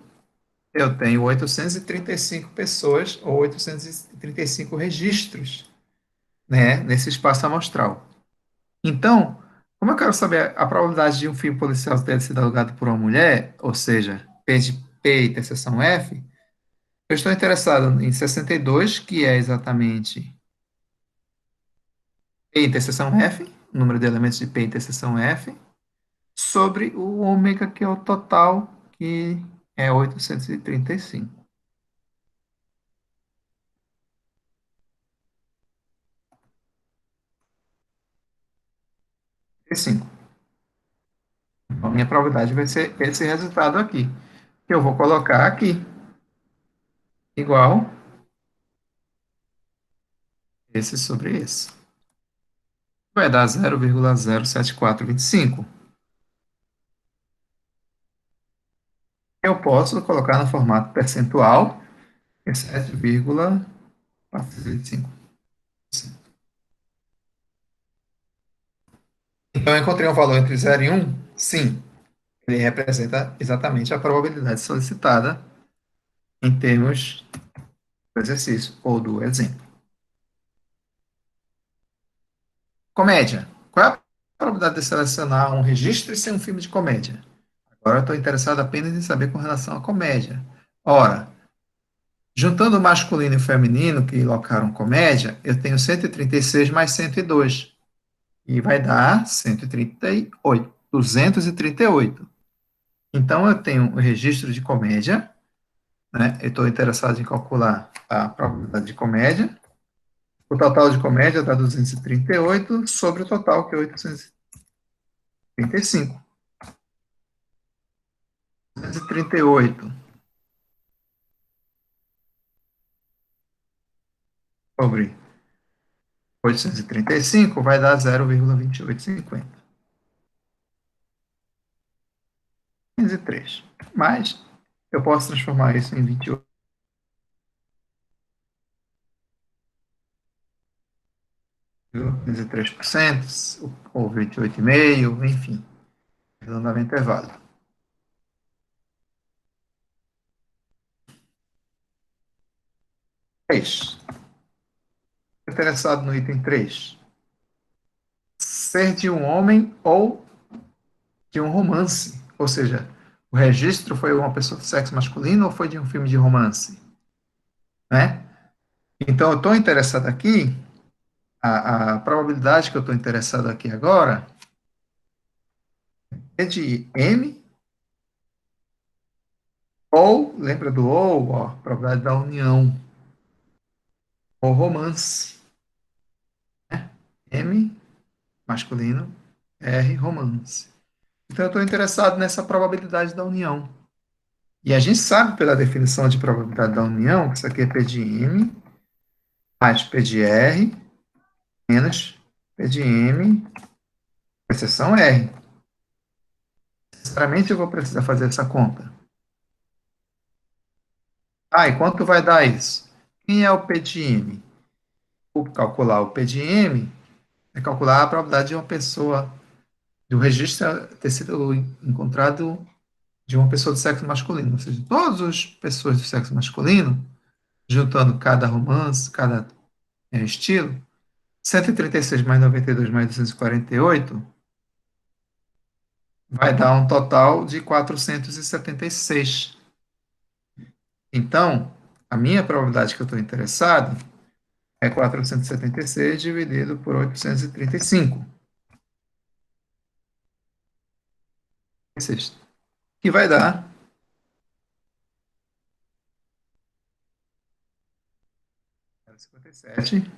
eu tenho 835 pessoas ou 835 registros, né, nesse espaço amostral. Então, como eu quero saber a probabilidade de um filme policial ter sido alugado por uma mulher, ou seja, P de P interseção F, eu estou interessado em 62, que é exatamente P interseção F, o número de elementos de P interseção F, sobre o ômega, que é o total, que é 835. E 5. Então, a minha probabilidade vai ser esse resultado aqui, que eu vou colocar aqui, igual esse sobre esse. Vai dar 0,07425. Eu posso colocar no formato percentual, que é 7,425. Então, eu encontrei um valor entre 0 e 1? Sim, ele representa exatamente a probabilidade solicitada em termos do exercício ou do exemplo. Comédia. Qual é a probabilidade de selecionar um registro e ser um filme de comédia? Agora eu estou interessado apenas em saber com relação à comédia. Ora, juntando o masculino e o feminino que locaram comédia, eu tenho 136 mais 102. E vai dar 138, 238. Então, eu tenho o registro de comédia, né? Eu estou interessado em calcular a probabilidade de comédia. O total de comédia dá 238 sobre o total, que é 835. 238 sobre 835 vai dar 0,2850. 503. Mas eu posso transformar isso em 28,3% ou 28,5%, enfim, arredondando o intervalo. 3. Interessado no item 3. Ser de um homem ou de um romance. Ou seja, o registro foi uma pessoa de sexo masculino ou foi de um filme de romance? Né? Então, eu estou interessado aqui, a probabilidade que eu estou interessado aqui agora é de M ou, lembra do ou, ó, probabilidade da união, ou romance. M, masculino, R, romance. Então, eu estou interessado nessa probabilidade da união. E a gente sabe pela definição de probabilidade da união que isso aqui é P de M mais P de R menos P de M, exceção R. Necessariamente eu vou precisar fazer essa conta. Ah, e quanto vai dar isso? Quem é o P de M? Vou calcular o P de M é calcular a probabilidade de uma pessoa, do registro ter sido encontrado de uma pessoa do sexo masculino. Ou seja, todas as pessoas do sexo masculino, juntando cada romance, cada estilo, 136 mais 92 mais 248 vai dar um total de 476. Então, a minha probabilidade que eu estou interessado é 476 dividido por 835, que vai dar 0,57.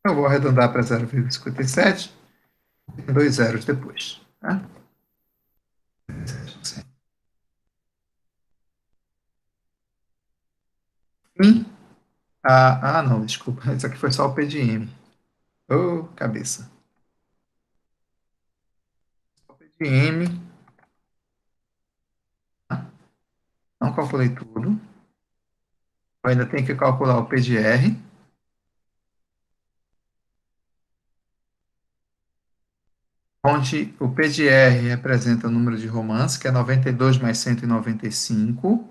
Eu vou arredondar para 0,57, tem dois zeros depois. Tá? E não, desculpa, isso aqui foi só o P de M. Ô, cabeça. O P de M, tá? Não calculei tudo. Eu ainda tenho que calcular o P de R, onde o P de R representa o número de romance, que é 92 mais 195,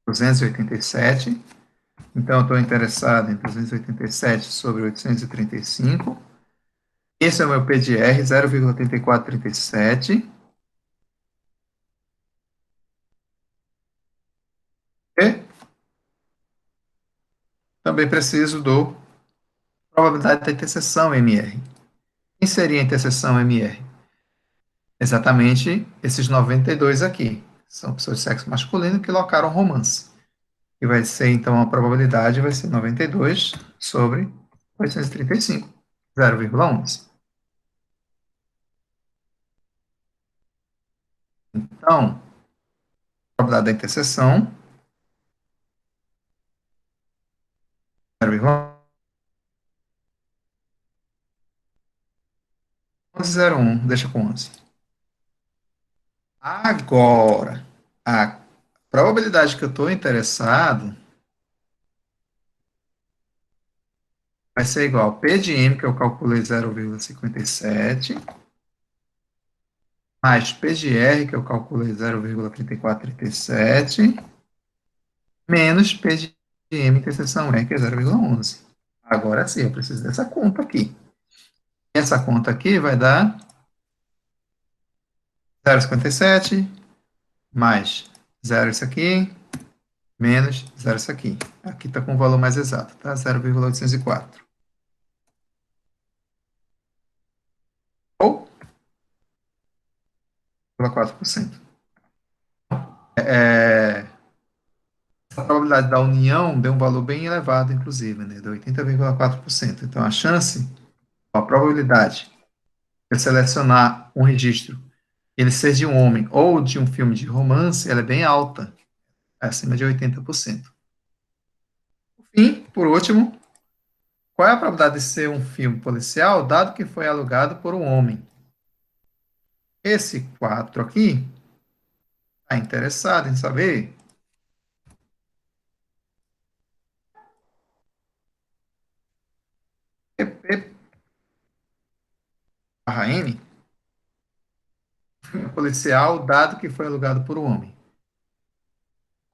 287. Então, eu estou interessado em 287 sobre 835. Esse é o meu P de R, 0,8437. E também preciso do probabilidade da interseção MR. Quem seria a interseção MR? Exatamente esses 92 aqui. São pessoas de sexo masculino que locaram romance. E vai ser, então, a probabilidade vai ser 92 sobre 835, 0,11. Então, a probabilidade da interseção, 0,1101, deixa com 11. Agora, a probabilidade que eu estou interessado vai ser igual a P de M, que eu calculei 0,57, mais P de R, que eu calculei 0,3437, menos P de M interseção E, que é 0,11. Agora sim, eu preciso dessa conta aqui. Essa conta aqui vai dar 0,57 mais 0 isso aqui, menos 0 isso aqui. Aqui está com o valor mais exato, tá? 0,804. Ou 0,4%. A probabilidade da união deu um valor bem elevado, inclusive, né? De 80,4%. Então, a probabilidade de eu selecionar um registro, ele ser de um homem ou de um filme de romance, ela é bem alta, acima de 80%. Por último, qual é a probabilidade de ser um filme policial, dado que foi alugado por um homem? Esse 4 aqui está interessado em saber PP barra N, filme policial, dado que foi alugado por um homem.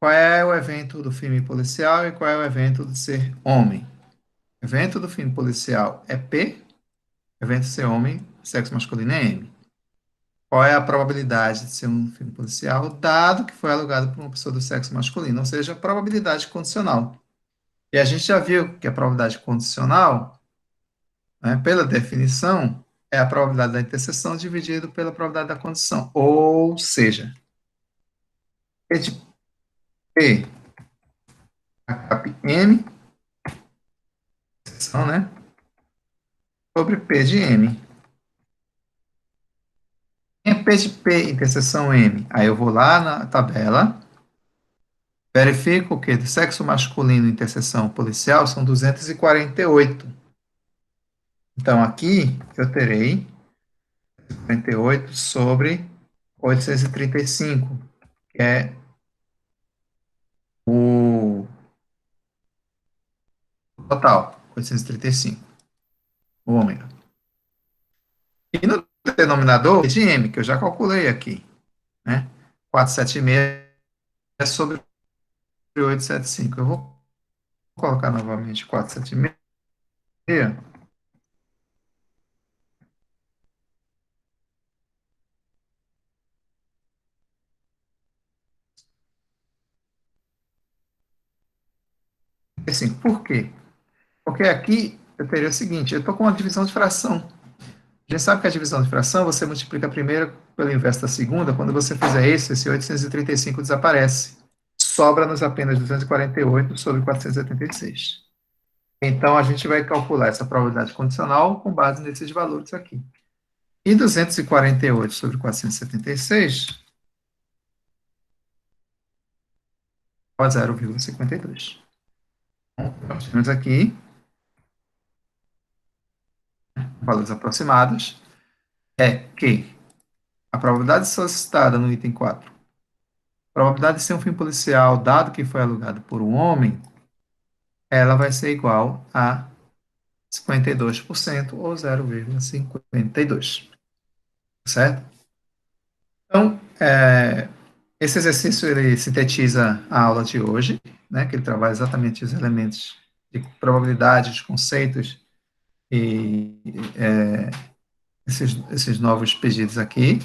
Qual é o evento do filme policial e qual é o evento de ser homem? O evento do filme policial é P, evento de ser homem, sexo masculino é M. Qual é a probabilidade de ser um filme policial, dado que foi alugado por uma pessoa do sexo masculino, ou seja, a probabilidade condicional. E a gente já viu que a probabilidade condicional, né, pela definição, é a probabilidade da interseção dividido pela probabilidade da condição. Ou seja, P de P, a cap M, interseção, né? sobre P de M. Em P de P interseção M, aí eu vou lá na tabela, verifico que do sexo masculino interseção policial são 248. Então, aqui eu terei 48 sobre 835, que é o total, 835, o ômega. E no denominador, de M, que eu já calculei aqui, né? 476 é sobre 875. Eu vou colocar novamente 476. Assim, por quê? Porque aqui eu teria o seguinte, eu estou com uma divisão de fração. A gente sabe que a divisão de fração, você multiplica a primeira pelo inverso da segunda, quando você fizer isso, esse 835 desaparece. Sobra-nos apenas 248 sobre 476. Então, a gente vai calcular essa probabilidade condicional com base nesses valores aqui. E 248 sobre 476 é 0,52. Então, nós temos aqui valores aproximados, é que a probabilidade solicitada no item 4, a probabilidade de ser um fim policial, dado que foi alugado por um homem, ela vai ser igual a 52% ou 0,52, certo? Então, esse exercício ele sintetiza a aula de hoje, né, que ele trabalha exatamente os elementos de probabilidade, os conceitos e esses novos pedidos aqui.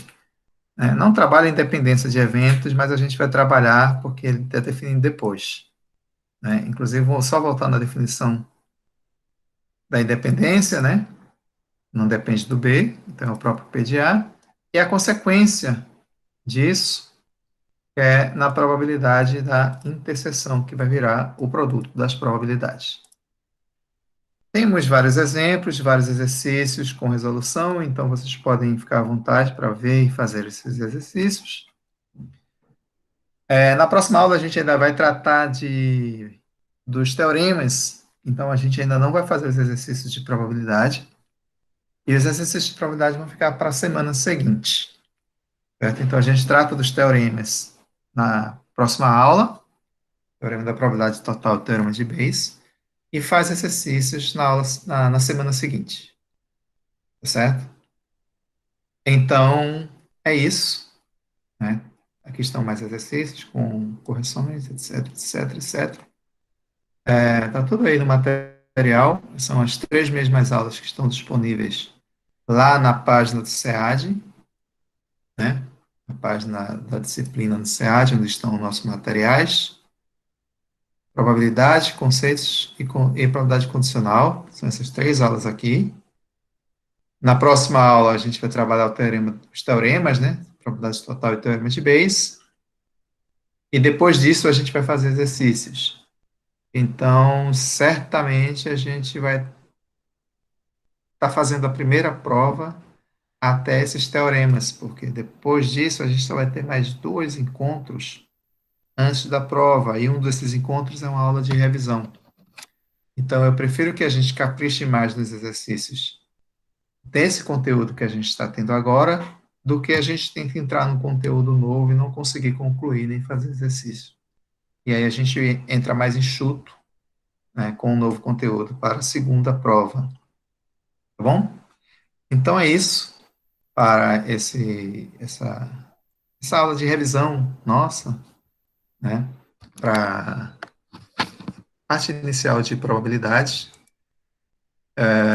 Né? Não trabalha em dependência de eventos, mas a gente vai trabalhar porque ele está definido depois. Né? Inclusive, vou só voltar na definição da independência, né? Não depende do B, então é o próprio P de A, e a consequência disso é na probabilidade da interseção, que vai virar o produto das probabilidades. Temos vários exemplos, vários exercícios com resolução, então vocês podem ficar à vontade para ver e fazer esses exercícios. Na próxima aula a gente ainda vai tratar dos teoremas, então a gente ainda não vai fazer os exercícios de probabilidade, e os exercícios de probabilidade vão ficar para a semana seguinte. Certo? Então a gente trata dos teoremas na próxima aula, teorema da probabilidade total e teorema de Bayes, e faz exercícios na semana seguinte. Tá certo? Então, é isso. Né? Aqui estão mais exercícios com correções, etc, etc, etc. Tá tudo aí no material. São as 3 mesmas aulas que estão disponíveis lá na página do SEAD, né? Na página da disciplina do SEAD, onde estão os nossos materiais. Probabilidade, conceitos e probabilidade condicional. São essas 3 aulas aqui. Na próxima aula, a gente vai trabalhar os teoremas, né? Probabilidade total e teorema de Bayes. E depois disso, a gente vai fazer exercícios. Então, certamente, a gente vai estar fazendo a primeira prova até esses teoremas, porque depois disso, a gente só vai ter mais 2 encontros antes da prova, e um desses encontros é uma aula de revisão. Então, eu prefiro que a gente capriche mais nos exercícios desse conteúdo que a gente está tendo agora, do que a gente tenta entrar no conteúdo novo e não conseguir concluir nem fazer exercício. E aí a gente entra mais enxuto, né, com o novo conteúdo para a segunda prova. Tá bom? Então é isso para essa aula de revisão nossa, né, para a parte inicial de probabilidades.